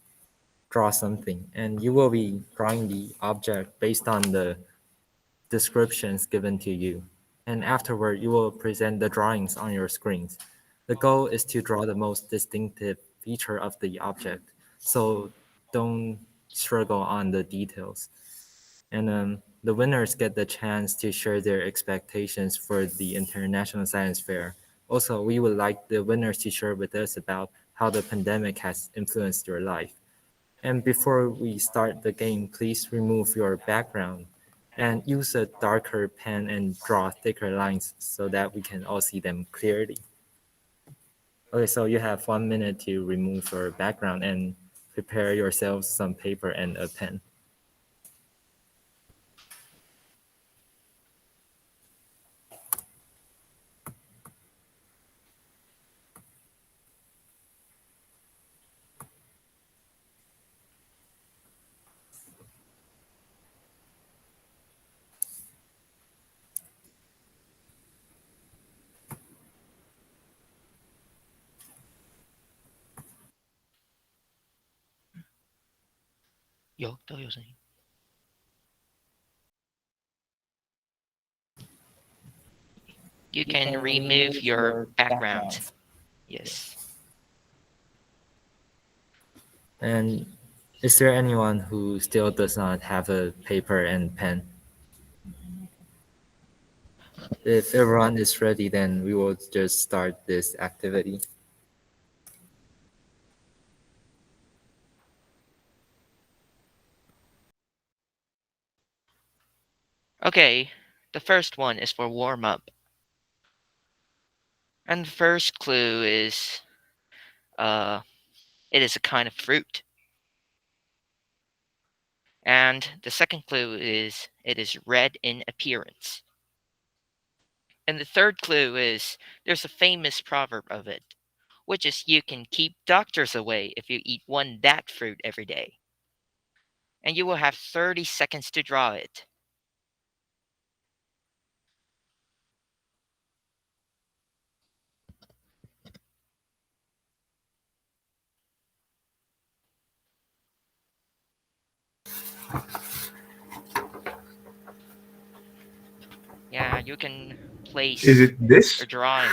draw something, and you will be drawing the object based on the descriptions given to you. And afterward, you will present the drawings on your screens. The goal is to draw the most distinctive feature of the object, so don't struggle on the details. And the winners get the chance to share their expectations for the International Science Fair. Also, we would like the winners to share with us about how the pandemic has influenced your life. And before we start the game, please remove your background and use a darker pen and draw thicker lines so that we can all see them clearly. Okay, so you have 1 minute to remove your background and prepare yourselves some paper and a pen. You can remove your background. Yes. And is there anyone who still does not have a paper and pen? If everyone is ready, then we will just start this activity. Okay, the first one is for warm up. And the first clue is it is a kind of fruit. And the second clue is it is red in appearance. And the third clue is there's a famous proverb of it, which is you can keep doctors away if you eat one that fruit every day. And you will have 30 seconds to draw it. Yeah, you can place Is it this? a drawing.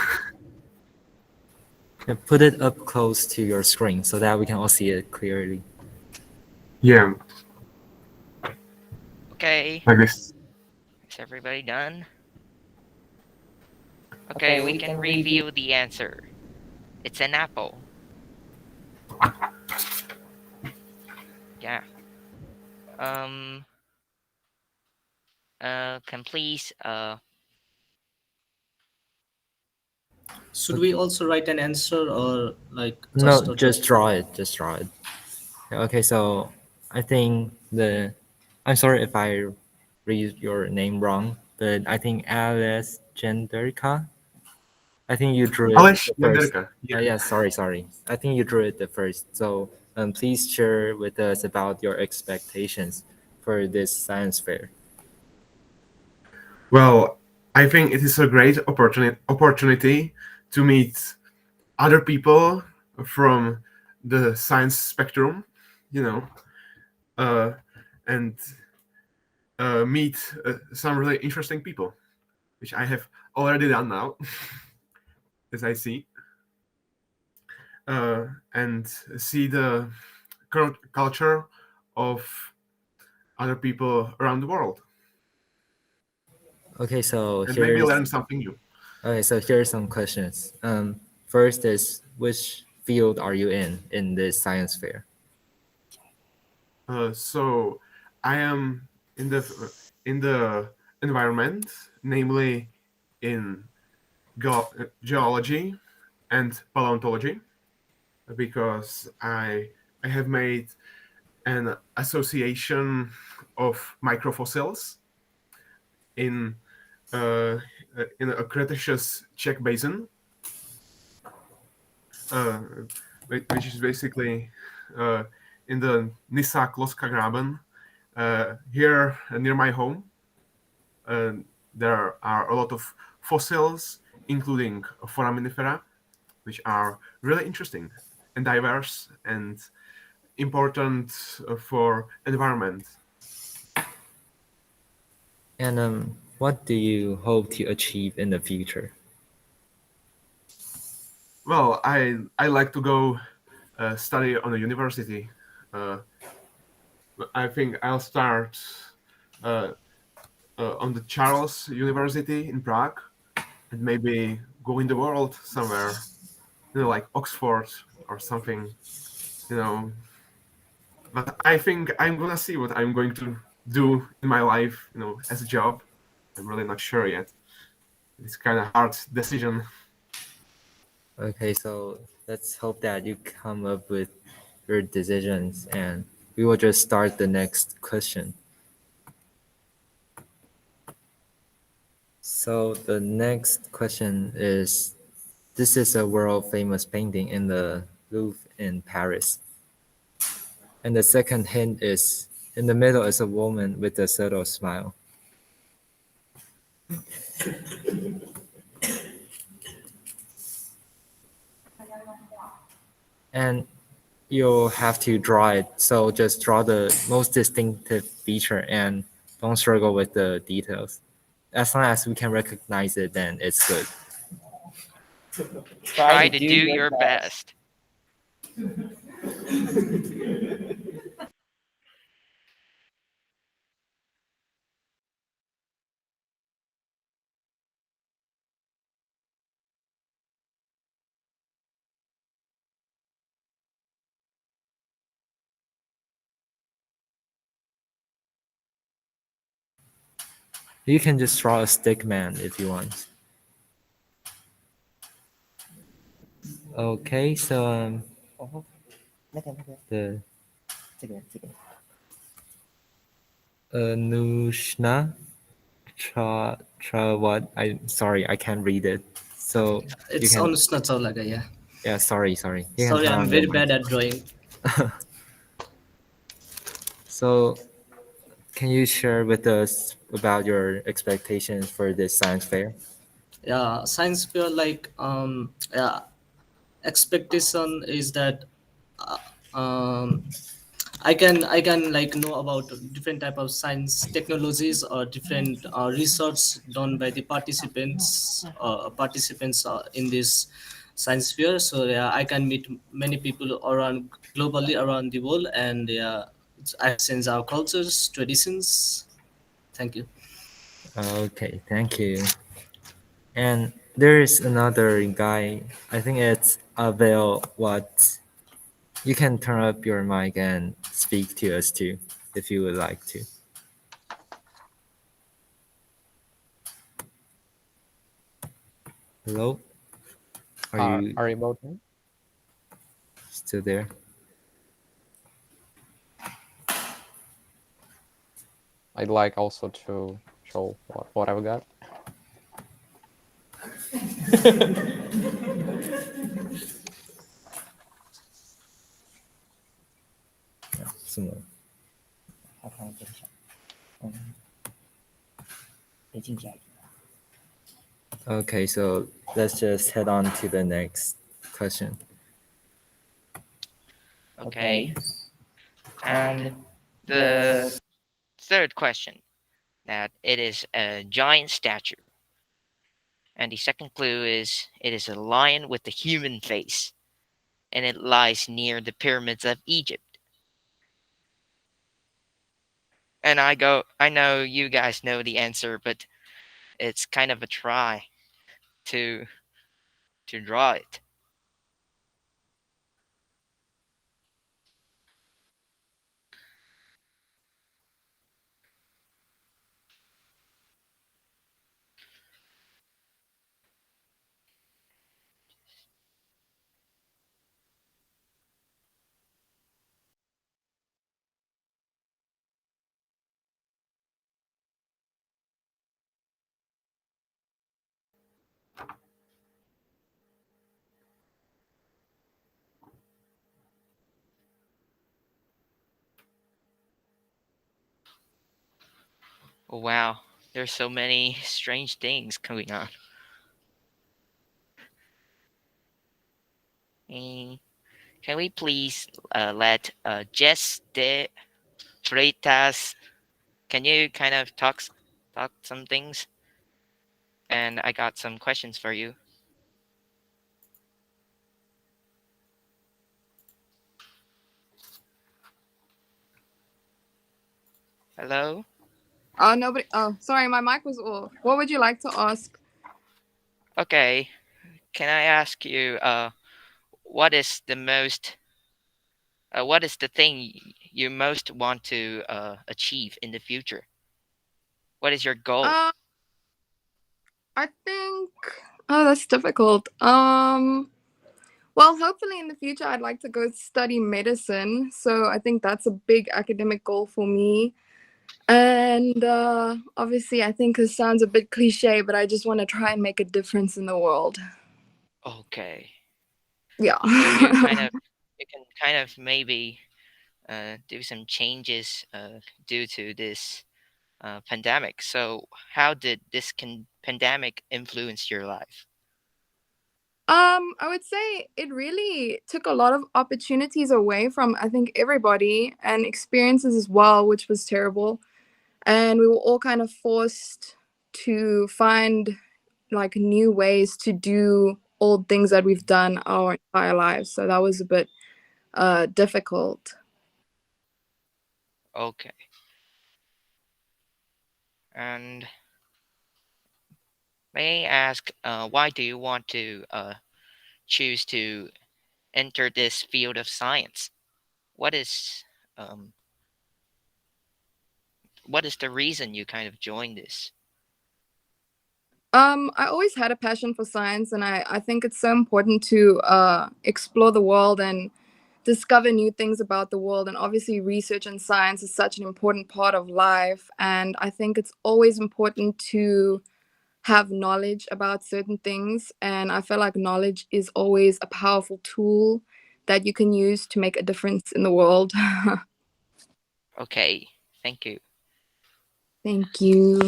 Yeah, put it up close to your screen so that we can all see it clearly. Yeah. Okay. Like this. Is everybody done? Okay, we can review the answer. It's an apple. Yeah. Can please Should we also write an answer or like No, a just draw it. Just draw it. Okay, so I think I'm sorry if I read your name wrong, but I think Alice Jenderica. I think you drew it Alice the first. Jenderica, yeah. Yeah, sorry. I think you drew it the first. So please share with us about your expectations for this science fair. Well, I think it is a great opportunity to meet other people from the science spectrum, and meet some really interesting people, which I have already done now, as I see, and see the culture of other people around the world. Okay, so and maybe learn something new. Okay, so here are some questions. First is, which field are you in this science fair? So I am in the environment, namely in geology and paleontology, because I have made an association of microfossils in a Cretaceous Czech basin, which is basically in the Nisa Kloska Graben, here near my home. There are a lot of fossils, including foraminifera, which are really interesting and diverse and important for environment. And what do you hope to achieve in the future? Well, I like to go study on a university. I think I'll start on the Charles University in Prague, and maybe go in the world somewhere, like Oxford or something, But I think I'm gonna see what I'm going to do in my life, as a job. I'm really not sure yet. It's kind of hard decision. Okay, so let's hope that you come up with your decisions, and we will just start the next question. So the next question is, this is a world famous painting in the Louvre in Paris. And the second hint is, in the middle is a woman with a subtle smile. And you'll have to draw it, so just draw the most distinctive feature and don't struggle with the details. As long as we can recognize it, then it's good. Try to do your best. You can just draw a stick man if you want. Okay, so the Anushna what? I'm sorry, I can't read it. So it's Anushna Chaulaga, yeah. Yeah, sorry. Sorry, I'm very bad at drawing. So, can you share with us about your expectations for this science fair? Yeah, science fair, expectation is that I can like know about different type of science technologies or different research done by the participants in this science fair. So yeah, I can meet many people around globally around the world, and yeah, exchange our cultures, traditions. Thank you. Okay, thank you. And there is another guy. I think it's Abel Watts. You can turn up your mic and speak to us too, if you would like to. Hello? Are you Are you about me? still there? I'd like also to show what I've got. Similar. Okay, so let's just head on to the next question. Okay. And the third question, that it is a giant statue. And the second clue is it is a lion with a human face, and it lies near the pyramids of Egypt. And I know you guys know the answer, but it's kind of a try to draw it. Oh, wow, there's so many strange things going on. Can we please let Jess de Freitas, can you kind of talk some things? And I got some questions for you. Hello? Nobody. Oh, sorry, my mic was off. What would you like to ask? Okay. Can I ask you, what is the thing you most want to achieve in the future? What is your goal? I think. Oh, that's difficult. Well, hopefully in the future, I'd like to go study medicine. So I think that's a big academic goal for me. And obviously, I think this sounds a bit cliche, but I just want to try and make a difference in the world. Okay. Yeah. So you can kind of maybe do some changes due to this pandemic. So how did this pandemic influence your life? I would say it really took a lot of opportunities away from, I think, everybody and experiences as well, which was terrible. And we were all kind of forced to find like new ways to do old things that we've done our entire lives. So that was a bit difficult. Okay. And may I ask, why do you want to choose to enter this field of science? What is the reason you kind of joined this? I always had a passion for science, and I think it's so important to explore the world and discover new things about the world. And obviously, research and science is such an important part of life. And I think it's always important to have knowledge about certain things. And I feel like knowledge is always a powerful tool that you can use to make a difference in the world. Okay, thank you. Thank you.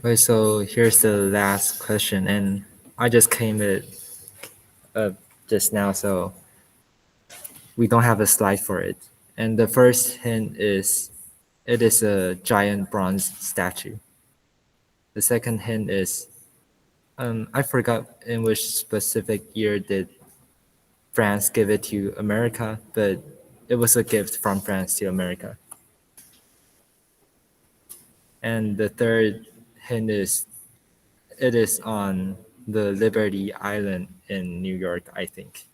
Okay, so here's the last question, and I just came it just now, so we don't have a slide for it. And the first hint is it is a giant bronze statue. The second hint is I forgot in which specific year did France give it to America, but it was a gift from France to America. And the third hint is it is on the Liberty Island in New York, I think.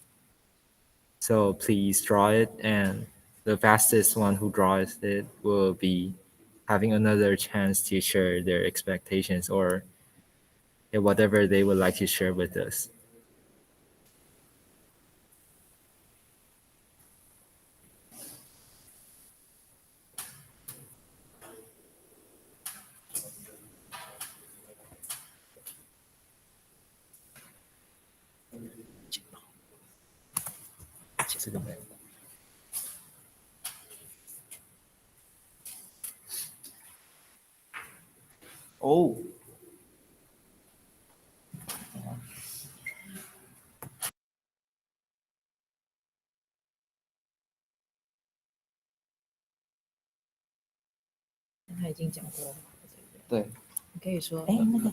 So please draw it, and the fastest one who draws it will be having another chance to share their expectations or whatever they would like to share with us. Oh.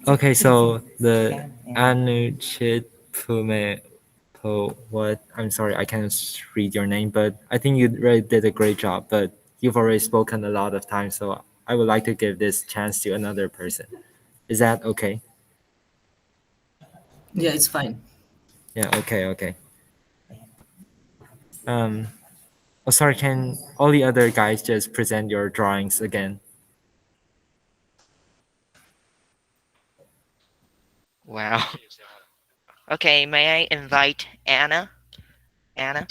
Okay, so the Anuchit what? I'm sorry, I can't read your name, but I think you really did a great job. But you've already spoken a lot of times, so I would like to give this chance to another person. Is that okay? Yeah, it's fine. Yeah. Okay. Oh, sorry. Can all the other guys just present your drawings again? Wow. Okay, may I invite Anna? Anna?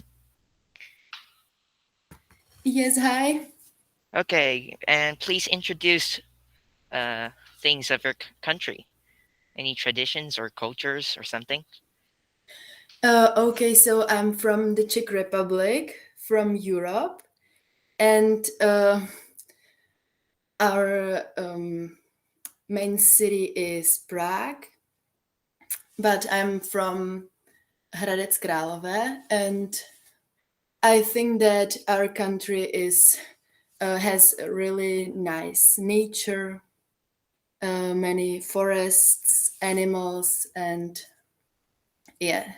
Yes, hi. Okay, and please introduce things of your country. Any traditions or cultures or something? Okay, so I'm from the Czech Republic, from Europe, and our main city is Prague, but I'm from Hradec Králové, and I think that our country has a really nice nature, many forests, animals, and yeah.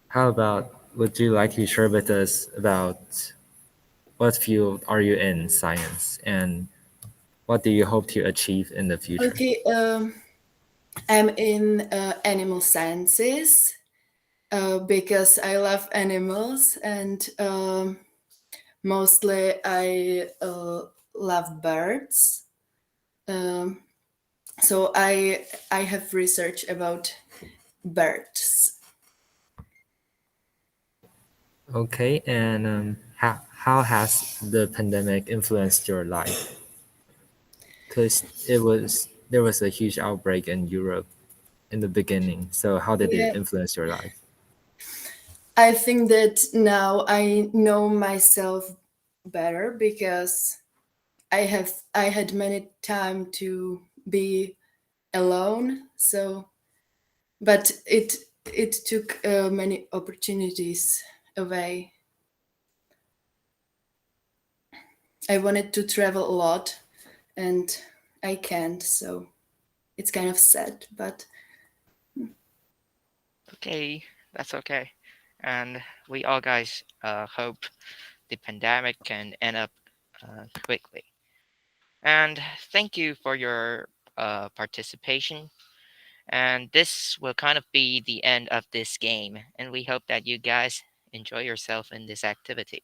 How about, would you like to share with us about what field are you in science and what do you hope to achieve in the future? Okay, I'm in animal sciences because I love animals, and mostly I love birds. So I have research about birds. Okay, and how has the pandemic influenced your life? Because there was a huge outbreak in Europe in the beginning. So how did Yeah. it influence your life? I think that now I know myself better because I had many time to be alone. So, but it took many opportunities away. I wanted to travel a lot, and I can't. So, it's kind of sad, but Okay, that's okay. And we all guys hope the pandemic can end up quickly. And thank you for your participation. And this will kind of be the end of this game. And we hope that you guys enjoy yourself in this activity.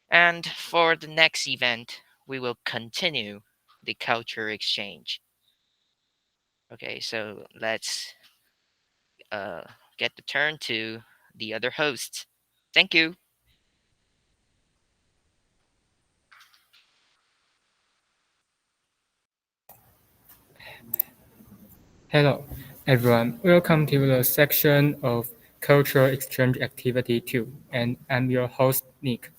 And for the next event, we will continue the culture exchange. Okay, so let's get the turn to the other hosts. Thank you. Hello, everyone. Welcome to the section of Cultural Exchange Activity 2, and I'm your host, Nick.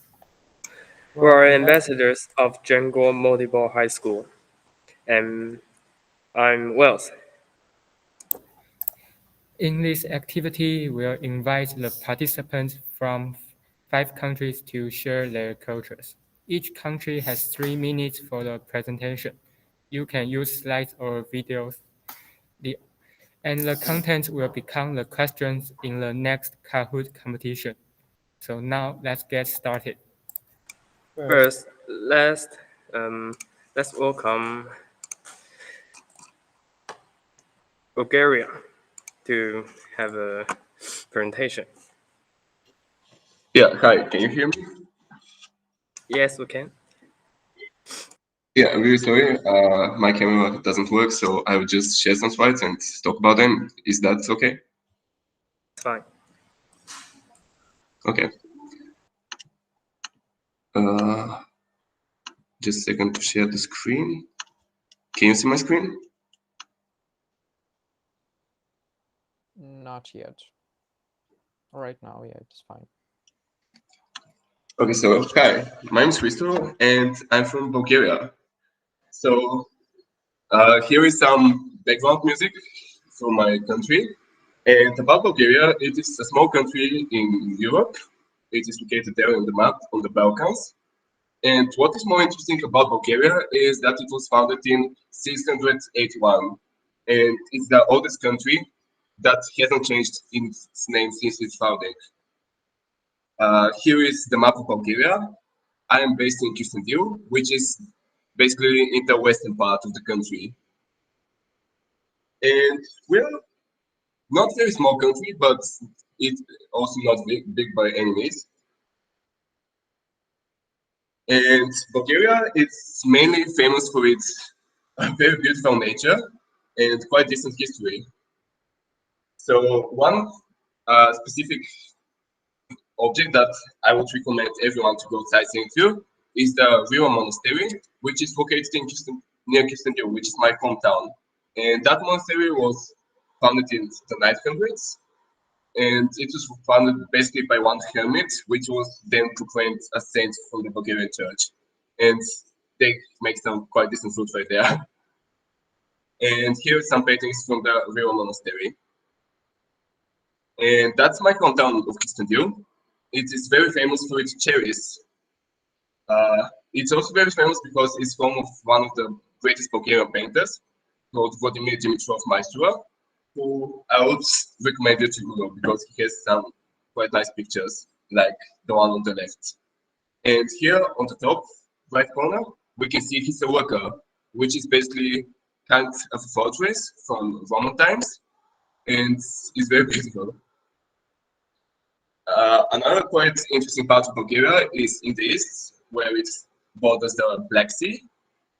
We are ambassadors of Django Multiple High School, and I'm Wells. In this activity, we'll invite the participants from 5 countries to share their cultures. Each country has 3 minutes for the presentation. You can use slides or videos. And the content will become the questions in the next Kahoot competition. So now let's get started. First, let's welcome Bulgaria to have a presentation. Yeah, hi, can you hear me? Yes, we can. Yeah, I'm really sorry. My camera doesn't work, so I will just share some slides and talk about them. Is that okay? It's fine. Okay. Just a second to share the screen. Can you see my screen? Not yet. Right now, yeah, it's fine. Okay, so hi, my name is Christo, and I'm from Bulgaria. So here is some background music from my country. And about Bulgaria, it is a small country in Europe. It is located there on the map on the Balkans. And what is more interesting about Bulgaria is that it was founded in 681. And it's the oldest country that hasn't changed its name since its founding. Here is the map of Bulgaria. I am based in Chisinau, which is basically in the western part of the country. And we're not very small country, but it's also not big by any means. And Bulgaria is mainly famous for its very beautiful nature and quite distant history. So one specific object that I would recommend everyone to go sightseeing to is the Vira Monastery, which is located in near Chisinau, which is my hometown. And that monastery was founded in the 900s. And it was founded basically by one hermit, which was then proclaimed a saint from the Bulgarian church. And they make some quite decent fruit right there. And here are some paintings from the Vira Monastery. And that's my hometown of Chisinau. It is very famous for its cherries. It's also very famous because it's home of one of the greatest Bulgarian painters, called Vladimir Dimitrov Maestro, who I would recommend you to Google because he has some quite nice pictures, like the one on the left. And here on the top right corner, we can see Hisauraka, which is basically kind of a fortress from Roman times, and it's very beautiful. Another quite interesting part of Bulgaria is in the east, where it borders the Black Sea.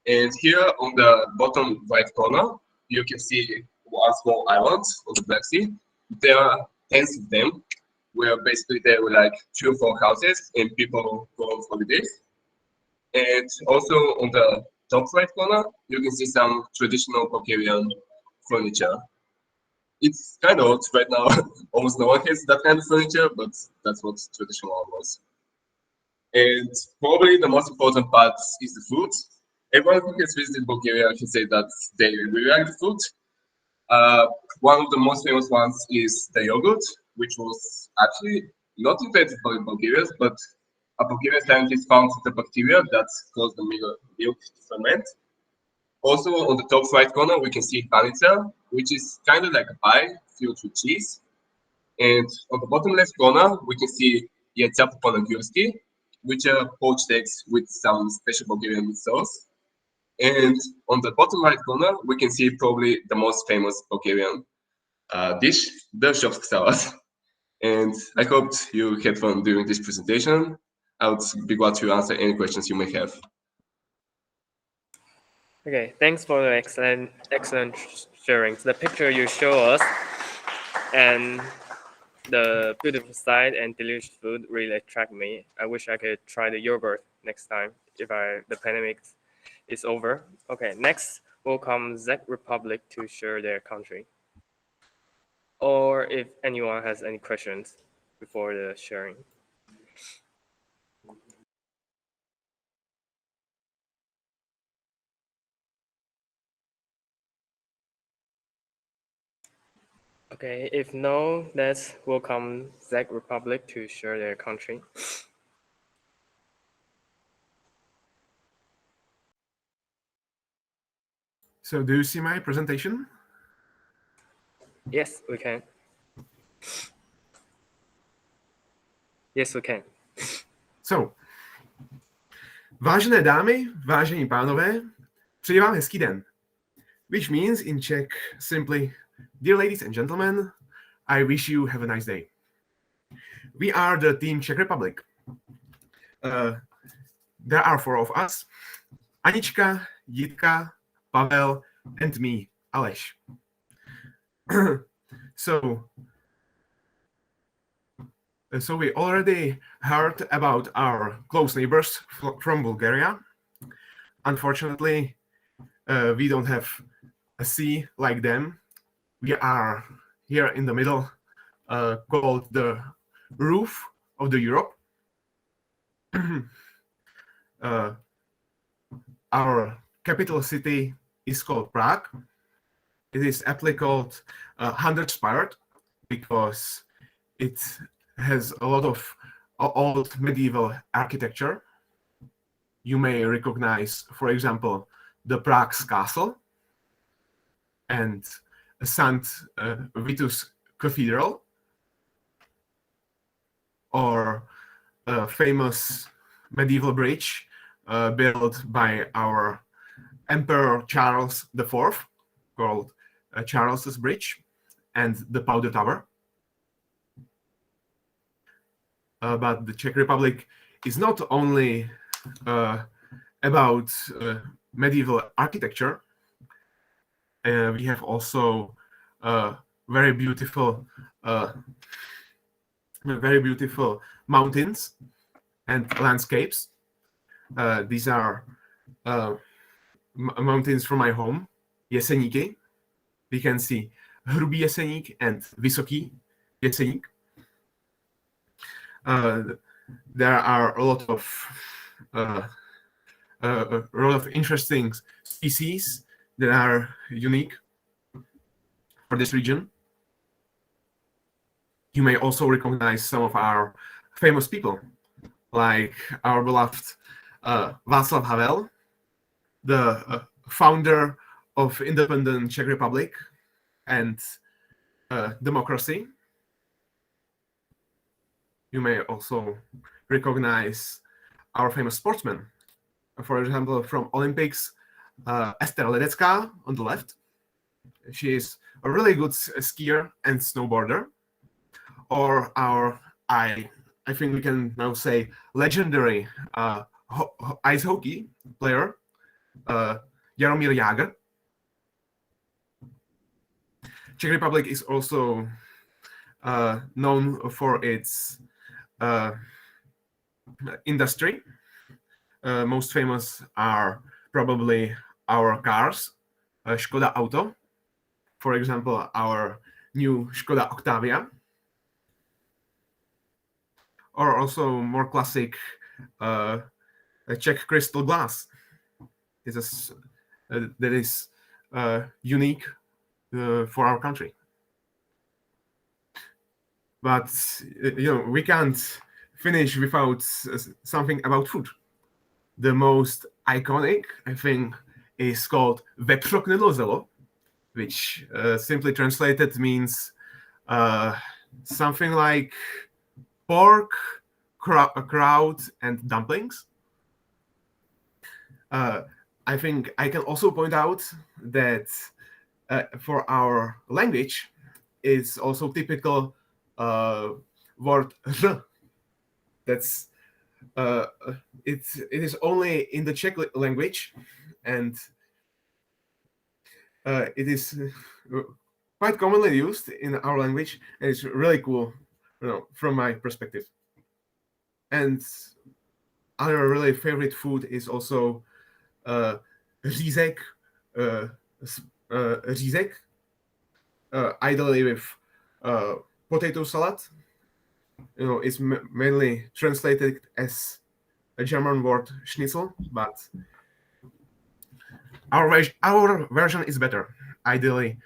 And here on the bottom right corner, you can see one small island on the Black Sea. There are tens of them, where basically there were like 3 or 4 houses and people go on holidays. And also on the top right corner, you can see some traditional Bulgarian furniture. It's kind of old right now. Almost no one has that kind of furniture, but that's what traditional was. And probably the most important part is the food. Everyone who has visited Bulgaria can say that they really like the food. One of the most famous ones is the yogurt, which was actually not invented by Bulgarians, but a Bulgarian scientist found the bacteria that caused the milk to ferment. Also, on the top right corner, we can see panica, which is kind of like a pie filled with cheese. And on the bottom left corner, we can see yatsapa panagurski, which are poached eggs with some special Bulgarian sauce. And on the bottom right corner, we can see probably the most famous Bulgarian dish, the shopsk salad. And I hope you had fun during this presentation. I would be glad to answer any questions you may have. Okay, thanks for the excellent sharing. The picture you show us and the beautiful side and delicious food really attract me. I wish I could try the yogurt next time if the pandemic is over. Okay, next will come Czech Republic to share their country. Or if anyone has any questions before the sharing. Okay, if no, let's welcome Czech Republic to share their country. So do you see my presentation? Yes, we can. Yes, we can. So, vážené dámy, vážení pánové, přeji vám hezký den. Which means in Czech simply, dear ladies and gentlemen, I wish you have a nice day. We are the Team Czech Republic. There are 4 of us, Anička, Jitka, Pavel, and me, Aleš. So we already heard about our close neighbors from Bulgaria. Unfortunately, we don't have a sea like them. We are here in the middle, called the roof of the Europe. Our capital city is called Prague. It is aptly called 100-spired because it has a lot of old medieval architecture. You may recognize, for example, the Prague's castle and St. Vitus Cathedral, or a famous medieval bridge built by our Emperor Charles IV, called Charles's Bridge, and the Powder Tower. But the Czech Republic is not only about medieval architecture. We have also very beautiful mountains and landscapes. These are mountains from my home, Jeseníky. We can see Hrubý Jeseník and Vysoký Jeseník. There are a lot of interesting species that are unique for this region. You may also recognize some of our famous people, like our beloved Václav Havel, the founder of independent Czech Republic and democracy. You may also recognize our famous sportsmen. For example, from Olympics, Ester Ledecká on the left. She is a really good skier and snowboarder. Or our, I think we can now say, legendary ice hockey player, Jaromír Jágr. Czech Republic is also known for its industry. Most famous are probably our cars, Škoda Auto. For example, our new Škoda Octavia. Or also more classic Czech crystal glass. That is unique for our country. But we can't finish without something about food. The most iconic, I think, is called Vepřok nedlozelo, which simply translated means something like pork, kraut, and dumplings. I think I can also point out that for our language, it's also typical word r. That's it is only in the Czech language, and it is quite commonly used in our language, and it's really cool, from my perspective. And other really favorite food is also řízek, ideally with potato salad. It's mainly translated as a German word schnitzel, but our version is better. Ideally,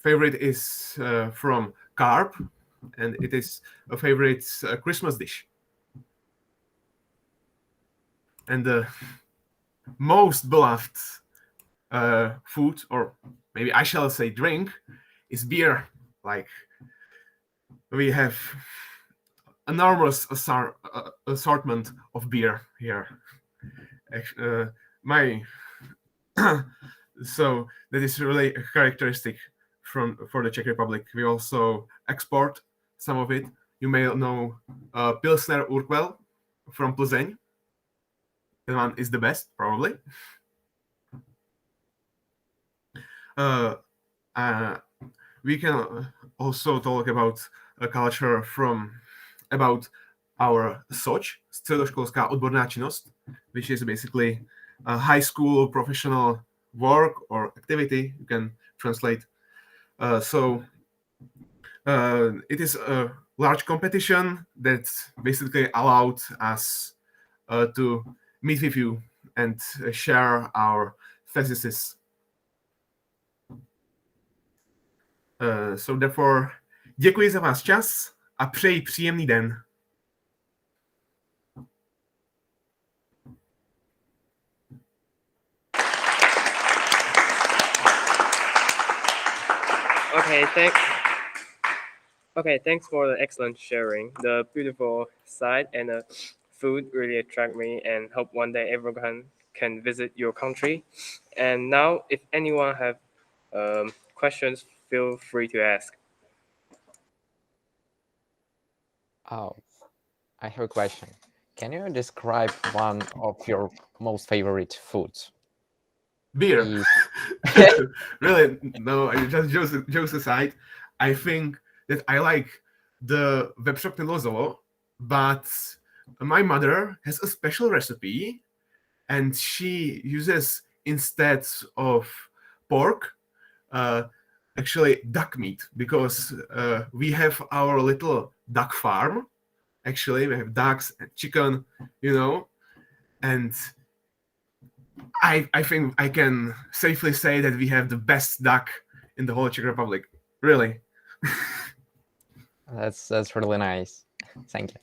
favorite is from carp, and it is a favorite Christmas dish. And the most beloved food, or maybe I shall say drink, is beer. Like, we have enormous assortment of beer here. So that is really a characteristic for the Czech Republic. We also export some of it. You may know Pilsner Urquell from Plzeň. That one is the best, probably. We can also talk about a culture about our SOČ, Středoškolská odborná činnost, which is basically a high school professional work or activity, you can translate. It is a large competition that basically allowed us to meet with you and share our theses. So therefore, děkuji za váš čas a přeji příjemný den. Okay, thanks for the excellent sharing. The beautiful side and the food really attract me, and hope one day everyone can visit your country. And now, if anyone have questions, feel free to ask. Oh, I have a question. Can you describe one of your most favorite foods? Beer. Really? No, just jokes aside. I think that I like the vepřokné lozolo, but my mother has a special recipe, and she uses, instead of pork, actually duck meat, because we have our little duck farm. Actually, we have ducks and chicken, and I think I can safely say that we have the best duck in the whole Czech Republic. Really. That's really nice. Thank you.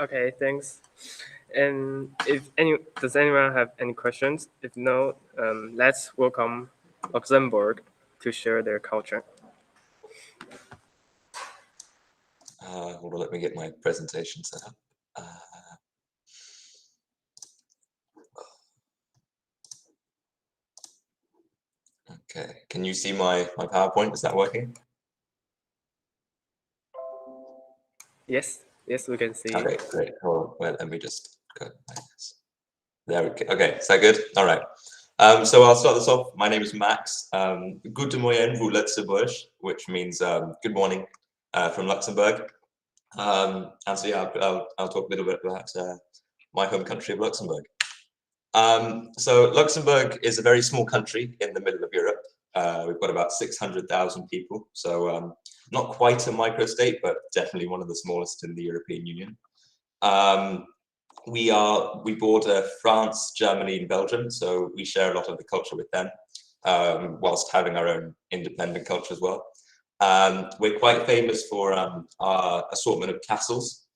Okay, thanks. And does anyone have any questions? If no, let's welcome Luxembourg to share their culture. Hold on, let me get my presentation set up. Okay, can you see my PowerPoint? Is that working? Yes, we can see. Okay, great. Hold on, well, let me just go like this. There we go. Okay, is that good? All right. So I'll start this off. My name is Max. Guten Morgen, vous Luxembourg, which means good morning from Luxembourg. And so yeah, I'll talk a little bit about my home country of Luxembourg. So Luxembourg is a very small country in the middle of Europe. We've got about 600,000 people, so not quite a microstate, but definitely one of the smallest in the European Union. We border France, Germany, and Belgium, so we share a lot of the culture with them, whilst having our own independent culture as well. We're quite famous for our assortment of castles.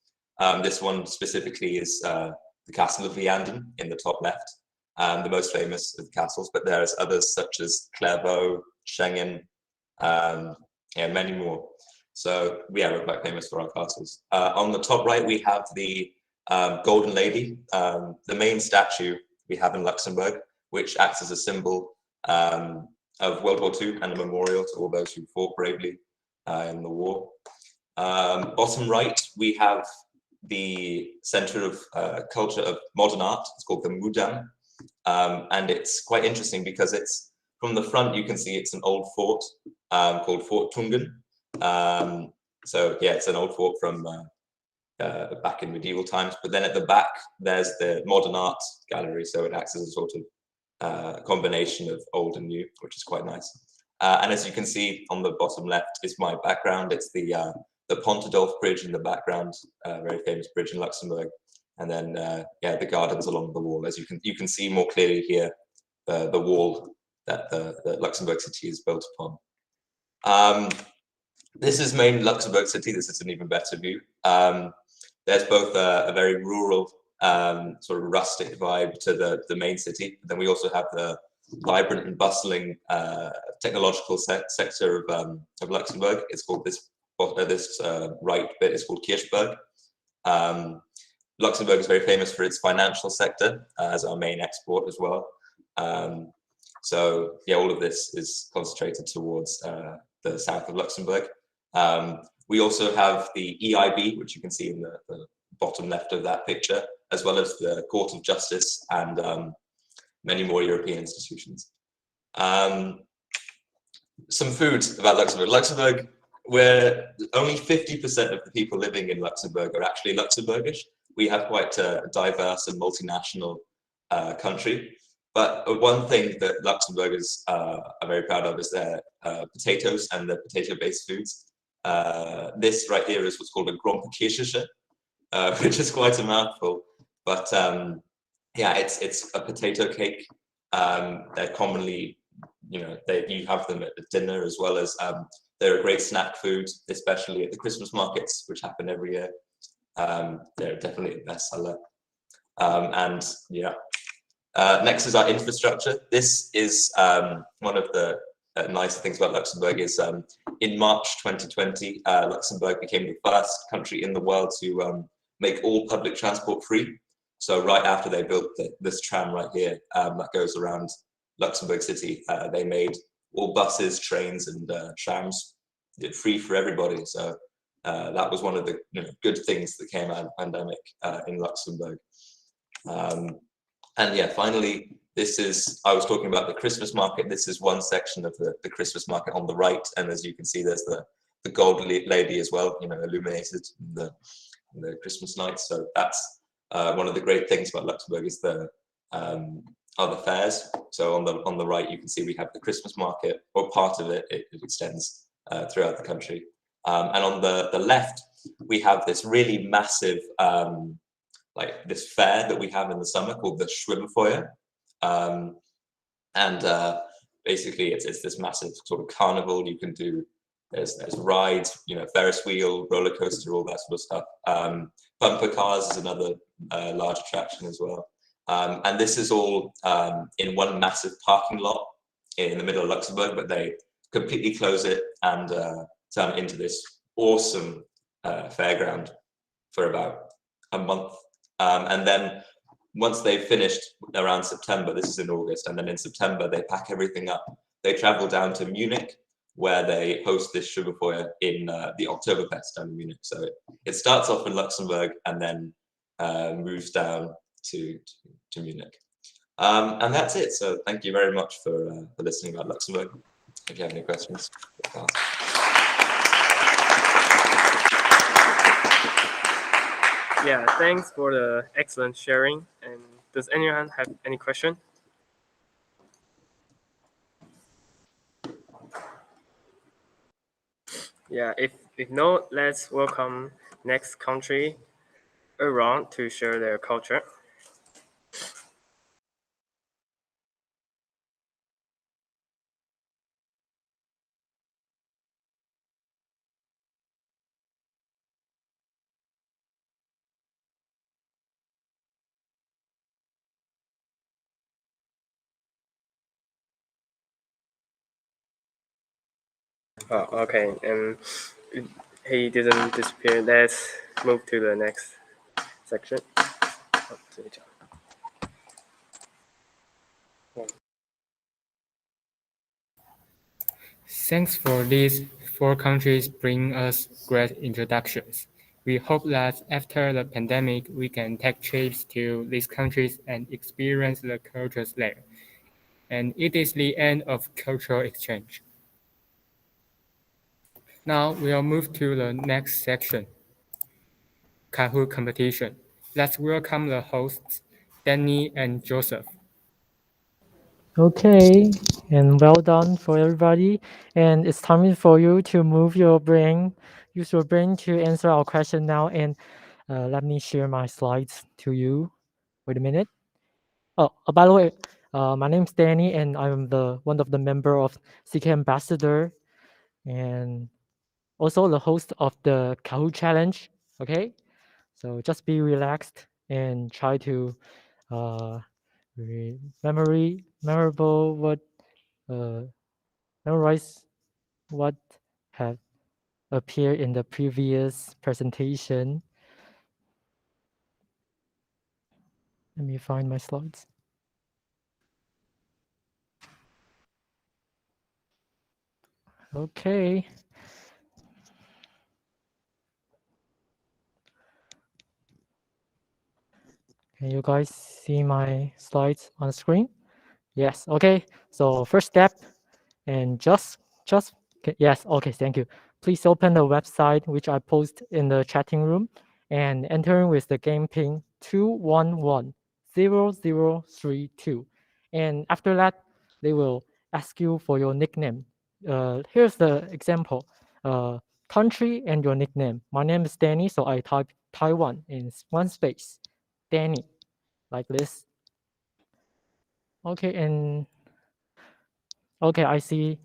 This one specifically is the Castle of Vianden in the top left, the most famous of the castles, but there's others such as Clairvaux, Schengen, and many more. So yeah, we're quite famous for our castles. On the top right, we have the Golden Lady, the main statue we have in Luxembourg, which acts as a symbol of World War II and a memorial to all those who fought bravely in the war. Bottom right, we have the center of culture of modern art. It's called the Moudam, and it's quite interesting because it's from the front you can see it's an old fort called Fort Tungen. So yeah, it's an old fort from back in medieval times, but then at the back there's the modern art gallery, so it acts as a sort of combination of old and new, which is quite nice. And as you can see on the bottom left is my background. It's the Pont-Adolphe Bridge in the background, very famous bridge in Luxembourg. and then yeah, the gardens along the wall. As you can see more clearly here, the wall that the Luxembourg city is built upon. This is main Luxembourg city. This is an even better view. There's both a very rural, sort of rustic vibe to the main city. But then we also have the vibrant and bustling technological sector of Luxembourg. It's called this right bit is called Kirchberg. Luxembourg is very famous for its financial sector as our main export as well. So yeah, all of this is concentrated towards the south of Luxembourg. We also have the EIB, which you can see in the bottom left of that picture, as well as the Court of Justice and many more European institutions. Some food about Luxembourg. Luxembourg, where only 50% of the people living in Luxembourg are actually Luxembourgish. We have quite a diverse and multinational country. But one thing that Luxembourgers are very proud of is their potatoes and their potato-based foods. This right here is what's called a Gromperkirche, which is quite a mouthful. But yeah, it's a potato cake. They're commonly, you have them at dinner, as well as they're a great snack food, especially at the Christmas markets, which happen every year. They're definitely a bestseller. And yeah. Next is our infrastructure. This is one of the nicer things about Luxembourg is in March 2020, Luxembourg became the first country in the world to make all public transport free. So right after they built this tram right here that goes around Luxembourg City, they made all buses, trains, and trams free for everybody. So that was one of the good things that came out of the pandemic in Luxembourg. And yeah, finally, I was talking about the Christmas market. This is one section of the Christmas market on the right. And as you can see, there's the gold lady as well, illuminated in the Christmas night. So that's one of the great things about Luxembourg is the other fairs. So on the right, you can see we have the Christmas market, or part of it, it extends throughout the country. And on the left, we have this really massive, like this fair that we have in the summer called the Schwimmerfeuer. And basically it's this massive sort of carnival you can do. There's rides, Ferris wheel, roller coaster, all that sort of stuff. Bumper cars is another large attraction as well. And this is all in one massive parking lot in the middle of Luxembourg, but they completely close it and turn it into this awesome fairground for about a month. And then once they've finished around September, this is in August, and then in September, they pack everything up. They travel down to Munich, where they host this Schwimmerfeuer in the Oktoberfest down in Munich. So it starts off in Luxembourg and then moves down to Munich. And that's it. So thank you very much for listening about Luxembourg. If you have any questions, Yeah, thanks for the excellent sharing. And does anyone have any question? Yeah, if no, let's welcome next country, Iran, to share their culture. Oh, okay. He didn't disappear. Let's move to the next section. Thanks for these 4 countries bringing us great introductions. We hope that after the pandemic, we can take trips to these countries and experience the cultures there. And it is the end of cultural exchange. Now we'll move to the next section, Kahoot competition. Let's welcome the hosts, Danny and Joseph. Okay, and well done for everybody. And it's time for you to use your brain to answer our question now. And Let me share my slides to you. Wait a minute. Oh, by the way, my name's Danny, and I'm one of the member of CK Ambassador, and also the host of the Kahoot Challenge. Okay, so just be relaxed and try to memorable what memorize what have appeared in the previous presentation. Let me find my slides. Okay. Can you guys see my slides on the screen? Yes. Okay. So first step, and yes. Okay. Thank you. Please open the website which I post in the chatting room, and enter with the game pin 2110032. And after that, they will ask you for your nickname. Here's the example. Country and your nickname. My name is Danny, so I type Taiwan in one space. Danny, like this. Okay, and okay, I see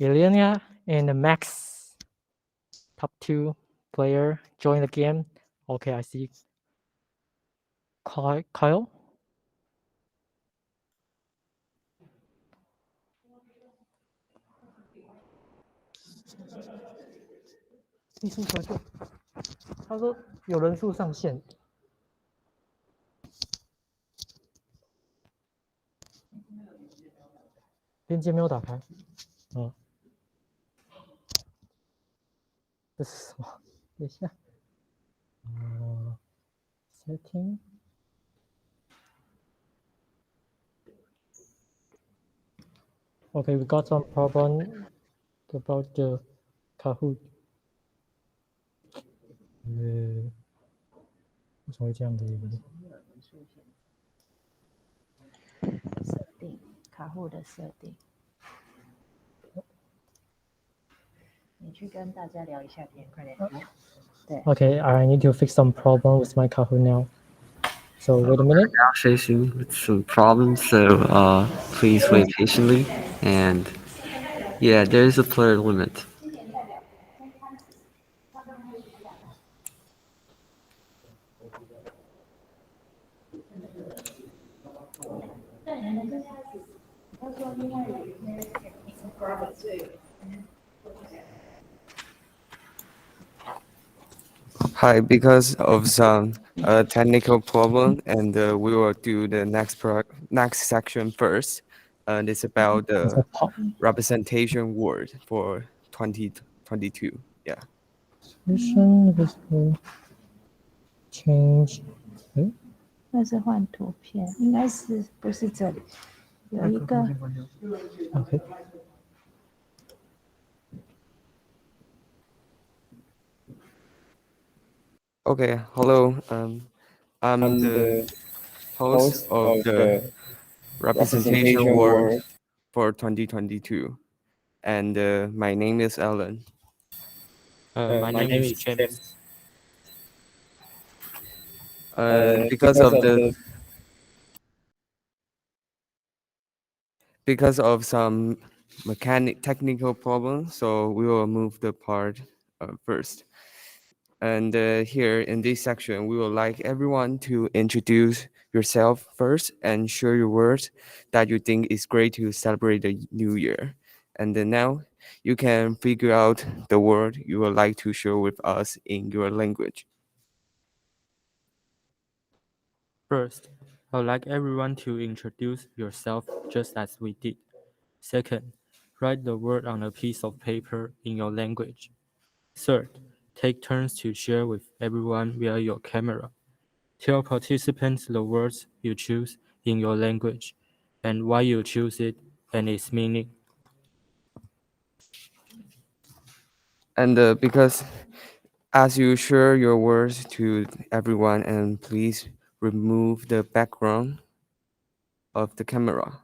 Elena and Max, top 2 player, join the game. Okay, I see Kyle.艺术合作，他说有人数上限。链接没有打开。这是什么？等一下。setting。Okay, we got some problem about the Kahoot. 为什么会这样的？设定卡户的设定，你去跟大家聊一下天，快点。对。Okay, I need to fix some problem with my Kahoot now. So wait a minute. Now facing with some problems, so please wait patiently. And yeah, there is a player limit. Hi, because of some technical problem, and we will do the next section first. And it's about the representation word for 2022. Yeah. Change. 那是换图片，应该是不是这里？有一个。Okay. Okay, hello. I'm the host of the representation word for 2022, and my name is Alan. My name is James. Because of some technical problems, so we will move the part first. And here in this section, we would like everyone to introduce yourself first and share your words that you think is great to celebrate the new year. And then now you can figure out the word you would like to share with us in your language. First, I would like everyone to introduce yourself just as we did. Second, write the word on a piece of paper in your language. Third, take turns to share with everyone via your camera. Tell participants the words you choose in your language and why you choose it and its meaning. And because as you share your words to everyone, and please remove the background of the camera.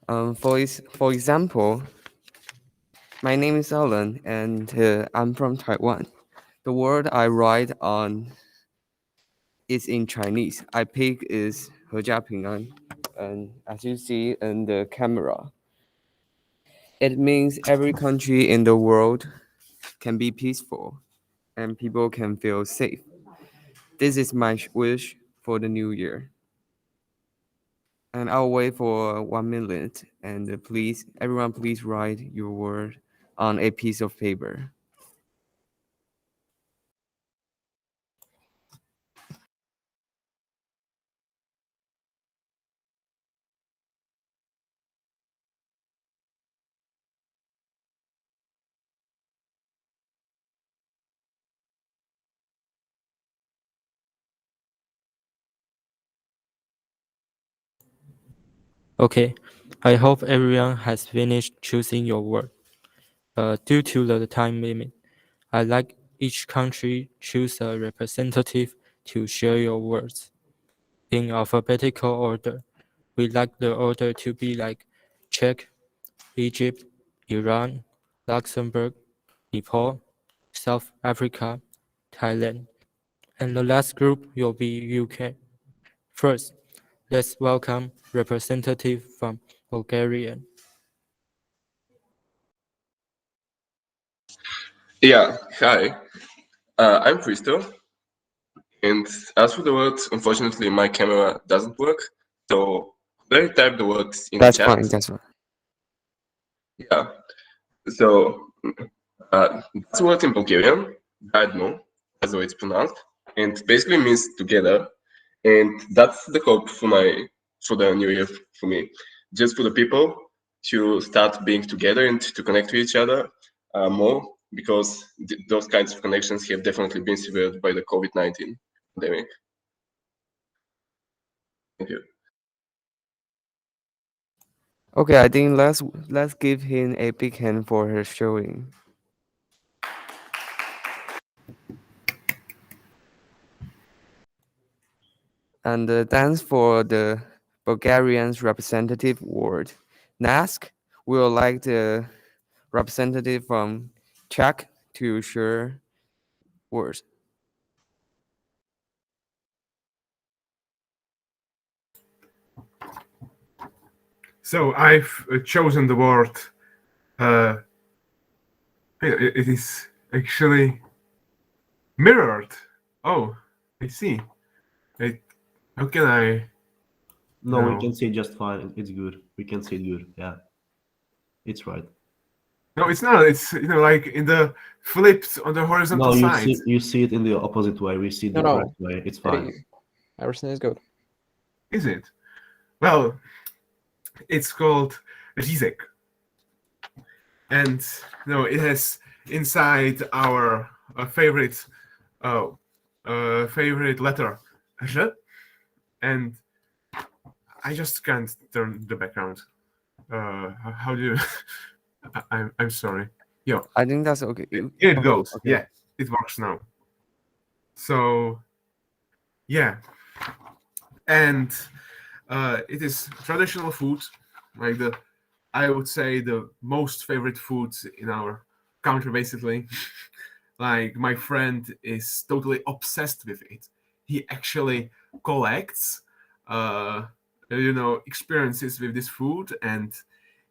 For example, My name is Alan, and I'm from Taiwan. The word I write on is in Chinese. I pick is 合家平安, and as you see in the camera, it means every country in the world can be peaceful and people can feel safe. This is my wish for the new year. And I'll wait for 1 minute, and please, everyone, please write your word on a piece of paper. Okay, I hope everyone has finished choosing your word. Due to the time limit, I'd like each country choose a representative to share your words. In alphabetical order, we like the order to be like Czech, Egypt, Iran, Luxembourg, Nepal, South Africa, Thailand, and the last group will be UK. First, let's welcome representative from Bulgaria. Yeah, hi. I'm Crystal. And as for the words, unfortunately, my camera doesn't work. So let me type the words in That's the chat. fine, that's fine. Yeah. So that's a word in Bulgarian, Badmo, as the way it's pronounced, and basically means together. And that's the hope for the new year for me. Just for the people to start being together and to connect with each other more, because those kinds of connections have definitely been severed by the COVID-19 pandemic. Thank you. Okay, I think let's give him a big hand for her showing. And thanks for the Bulgarian's representative word. Next, we would like the representative from Czech to share words. So I've chosen the word. It is actually mirrored. Oh, I see. How can I? No, we can see just fine. It's good. We can see it good. Yeah, it's right. No, it's not. It's like in the flipped on the horizontal No, side. you see it in the opposite way. We see it the No, correct way. It's fine. Everything is good. Is it? Well, it's called Rizek. And it has inside our favorite letter R, and I just can't turn the background. How do you? I'm sorry. Yo, I think that's okay. Here it goes. Okay. Yeah, it works now. So, yeah, and it is traditional food, like I would say the most favorite food in our country, basically. Like my friend is totally obsessed with it. He actually collects, experiences with this food, and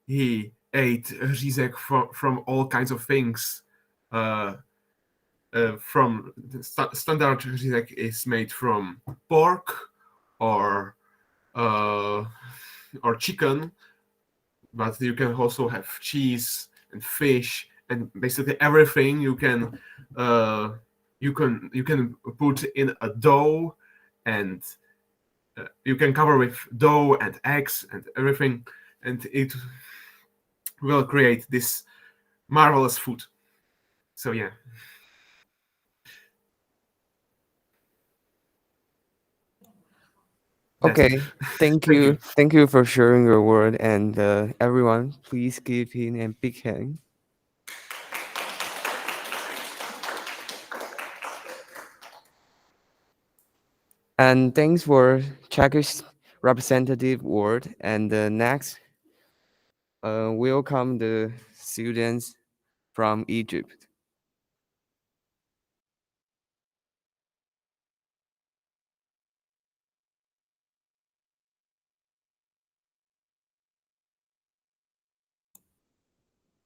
he ate rizek from all kinds of things. From standard rizek is made from pork or chicken, but you can also have cheese and fish and basically everything you can put in a dough, and you can cover with dough and eggs and everything, and it will create this marvelous food. So yeah. Okay, thank you. Thank you for sharing your word, and everyone, please give him a big hand. And thanks for Czechish representative word. And next, welcome the students from Egypt.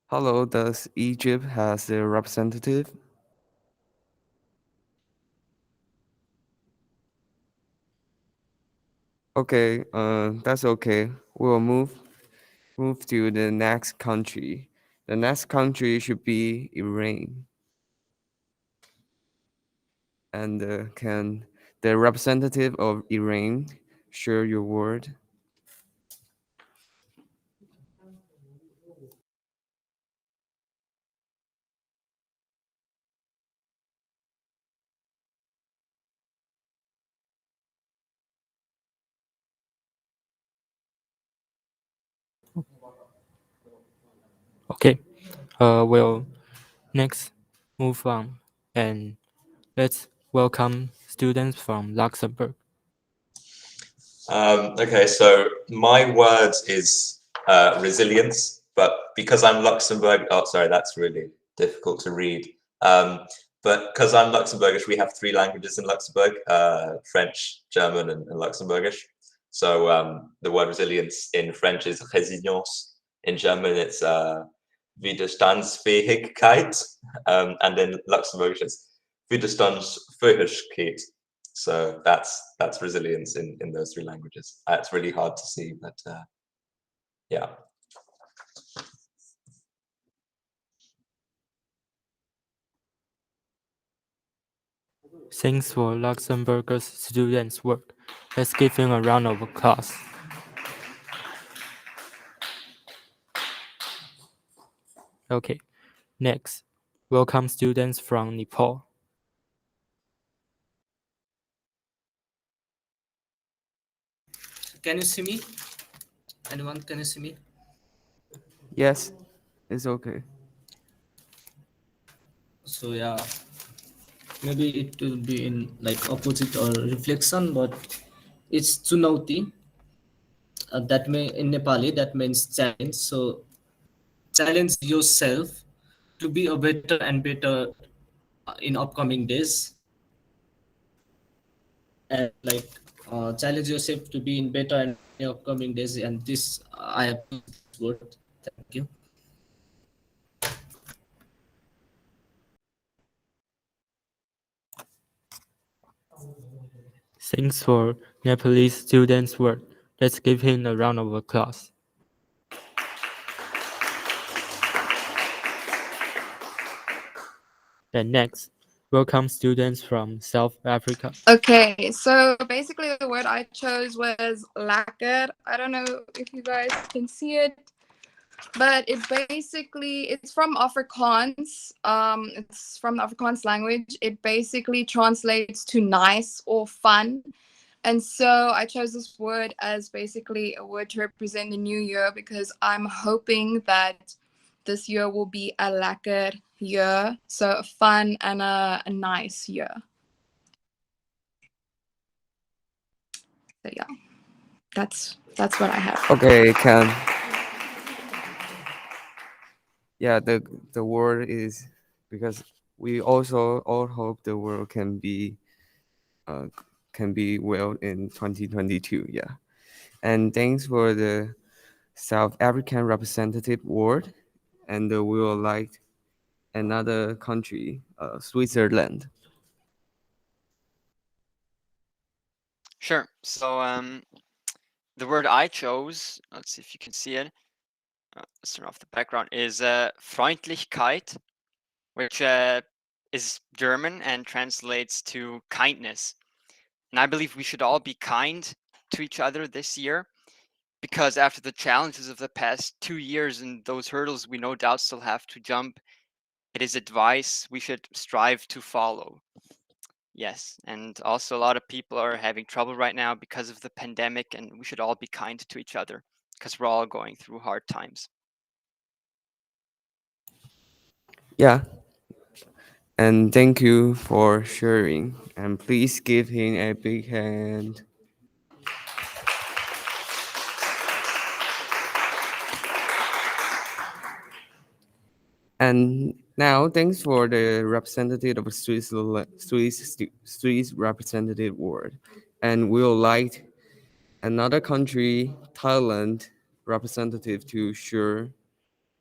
Hello, does Egypt has a representative? Okay, that's okay. We'll move to the next country. The next country should be Iran. And can the representative of Iran share your word? Okay. We'll next move on and let's welcome students from Luxembourg. Okay, so my word is resilience, but because I'm Luxembourg, oh, sorry, that's really difficult to read. But because I'm Luxembourgish, we have 3 languages in Luxembourg, French, German, and Luxembourgish. So the word resilience in French is Résilience. In German, it's Widerstandsfähigkeit, and in Luxembourgish, it's Widerstandsfähigkeit. So that's resilience in those 3 languages. It's really hard to see, but yeah. Thanks for Luxembourg's students' work. Let's give him a round of applause. Okay, next, welcome students from Nepal. Can you see me? Anyone, can you see me? Yes, it's okay. So yeah, maybe it will be in like opposite or reflection, but it's chunauti. That may in Nepali that means challenge. So challenge yourself to be a better and better in upcoming days, and like challenge yourself to be in better and in upcoming days. And this I have this word. Thank you. Thanks for Nepalese students' work. Let's give him a round of applause. And next, welcome students from South Africa. Okay, so basically the word I chose was lekker. I don't know if you guys can see it, but it's from Afrikaans. It's from the Afrikaans language. It basically translates to nice or fun. And so I chose this word as basically a word to represent the new year, because I'm hoping that this year will be a lekker year, so a fun and a nice year. So yeah, that's what I have. Okay, can. Yeah, the word is because we also all hope the world can be well in 2022. Yeah, and thanks for the South African representative word, and we will like another country, Switzerland. Sure. So the word I chose, let's see if you can see it. Let's turn off the background. Is Freundlichkeit, which is German and translates to kindness. And I believe we should all be kind to each other this year, because after the challenges of the past 2 years and those hurdles we no doubt still have to jump, it is advice we should strive to follow. Yes, and also a lot of people are having trouble right now because of the pandemic, and we should all be kind to each other because we're all going through hard times. Yeah. And thank you for sharing. And please give him a big hand. And now, thanks for the representative of Swiss representative word. And we would like another country, Thailand, representative to share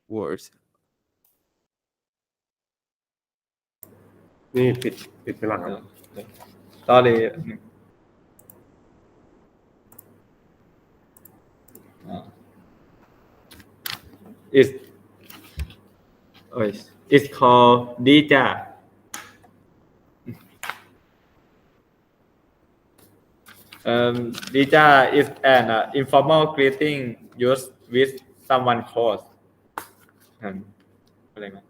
words. นี่ปิดไปหลังแล้วต่อเลย it's called Dija. Dija is an informal greeting used with someone close. อะไรนะ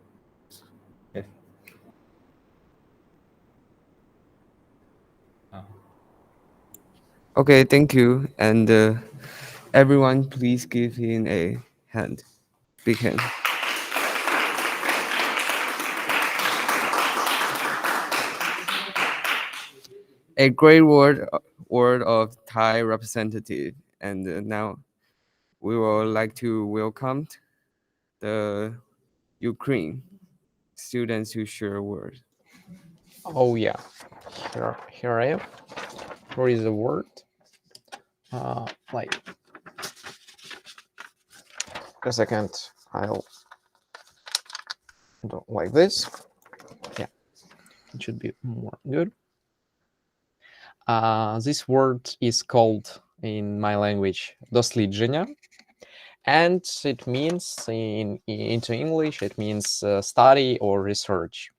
Yes. Okay, thank you. And everyone, please give him a hand. Big hand. A great word of Thai representative. And now we would like to welcome the Ukraine students who share words. Oh yeah, here I am. Where is the word? Like a second. I'll do like this. Yeah, it should be more good. This word is called in my language doslідження, and it means into English it means study or research.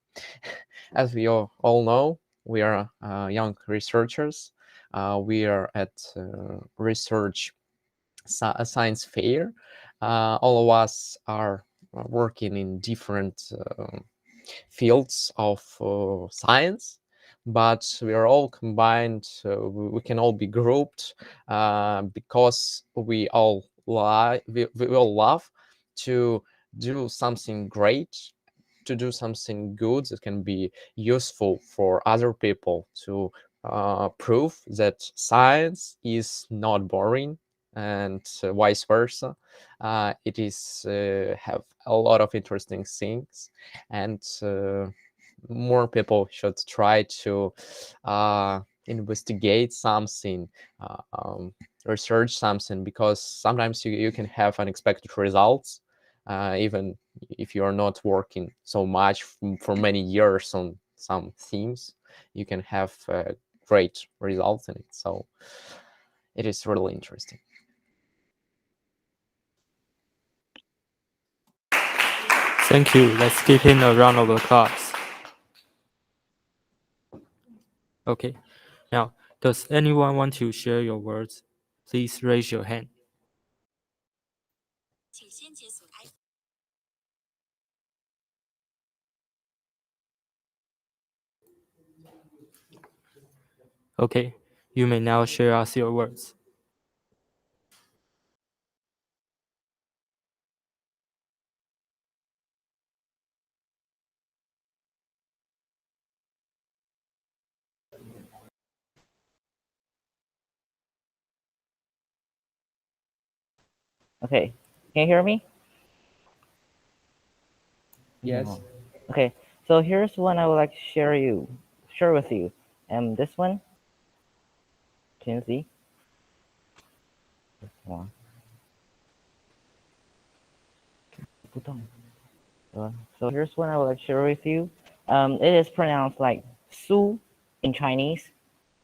As we all know, we are young researchers. We are at research science fair. All of us are working in different fields of science, but we are all combined. We can all be grouped because we all love to do something great, to do something good that can be useful for other people, to prove that science is not boring, and vice versa. It is have a lot of interesting things, and more people should try to investigate something, research something, because sometimes you can have unexpected results. Even if you are not working so much for many years on some themes, you can have great results in it. So it is really interesting. Thank you. Let's give him a round of applause. Okay. Now, does anyone want to share your words? Please raise your hand. Okay, you may now share us your words. Okay, can you hear me? Yes. Okay, so here's one I would like to share with you. And this one, can you see? This one. So here's one I would like to share with you. It is pronounced like Su in Chinese.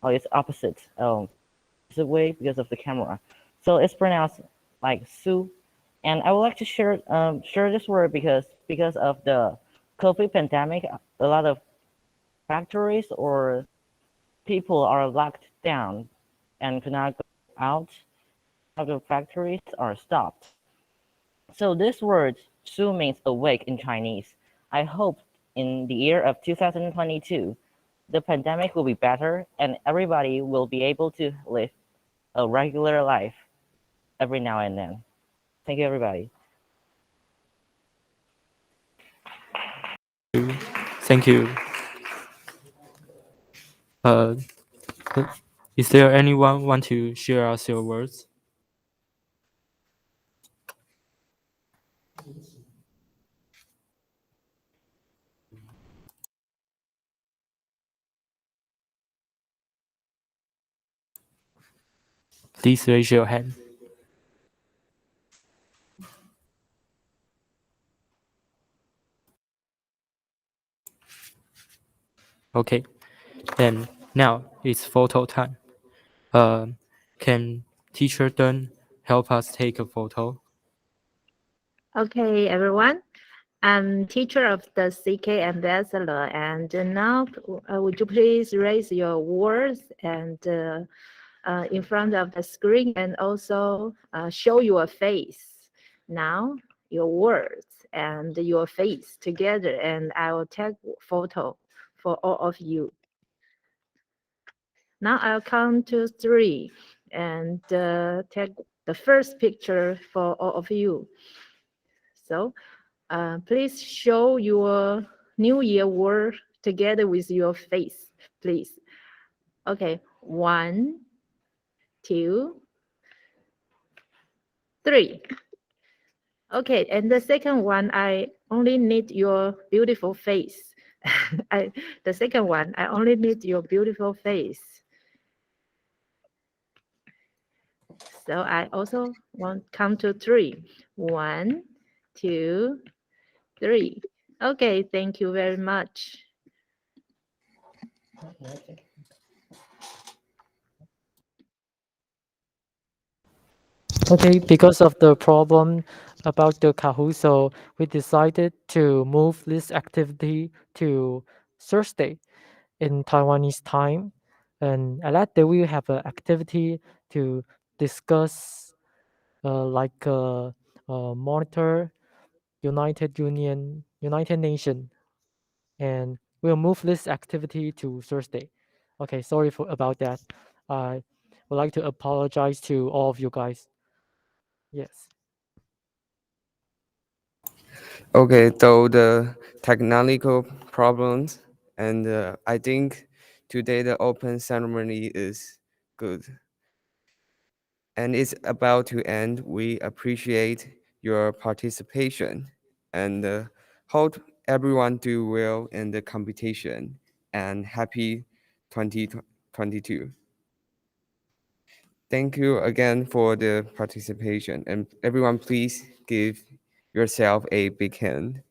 Oh, it's opposite. Opposite way because of the camera. So it's pronounced like Su. And I would like to share this word because of the COVID pandemic, a lot of factories or people are locked down and cannot go out. The factories are stopped. So this word Su means awake in Chinese. I hope in the year of 2022, the pandemic will be better and everybody will be able to live a regular life every now and then. Thank you, everybody. Thank you. Is there anyone want to share us your words? Please raise your hand. Okay, and now it's photo time. Can teacher Dunn help us take a photo? Okay, everyone. I'm teacher of the CK Ambassador, and now would you please raise your words and in front of the screen and also show your face. Now your words and your face together, and I will take photo for all of you. Now I'll count to 3 and take the first picture for all of you. So please show your New Year word together with your face, please. Okay, 1, 2, 3. Okay, and the second one, I only need your beautiful face. The second one, I only need your beautiful face. So I also want count to 3. 1, 2, 3. Okay, thank you very much. Okay, because of the problem about the Kahoot, so we decided to move this activity to Thursday in Taiwanese time. And at that day, we have an activity to discuss monitor United Nation, and we'll move this activity to Thursday. Okay, sorry about that. I would like to apologize to all of you guys. Yes. Okay, so the technical problems, and I think today the open ceremony is good. And it's about to end. We appreciate your participation and hope everyone do well in the competition, and happy 2022. Thank you again for the participation, and everyone please give yourself a big hand.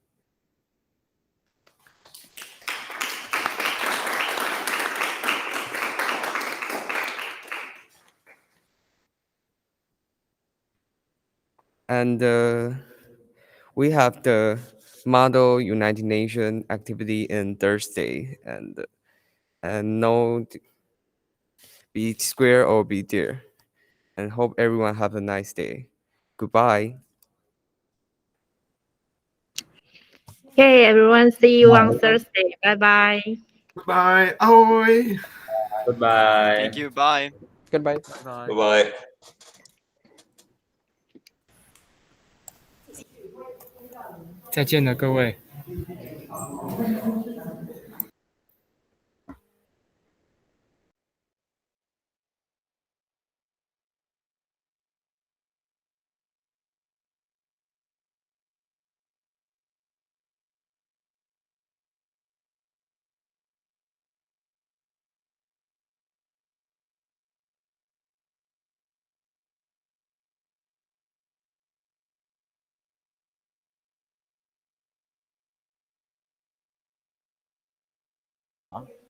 And we have the Model United Nations activity in Thursday, and no be square or be there. And hope everyone have a nice day. Goodbye. Okay, everyone, see you on Thursday. Bye-bye. Bye. Ahoy. Goodbye. Thank you. Bye. Goodbye. Bye-bye. 再见了，各位。好。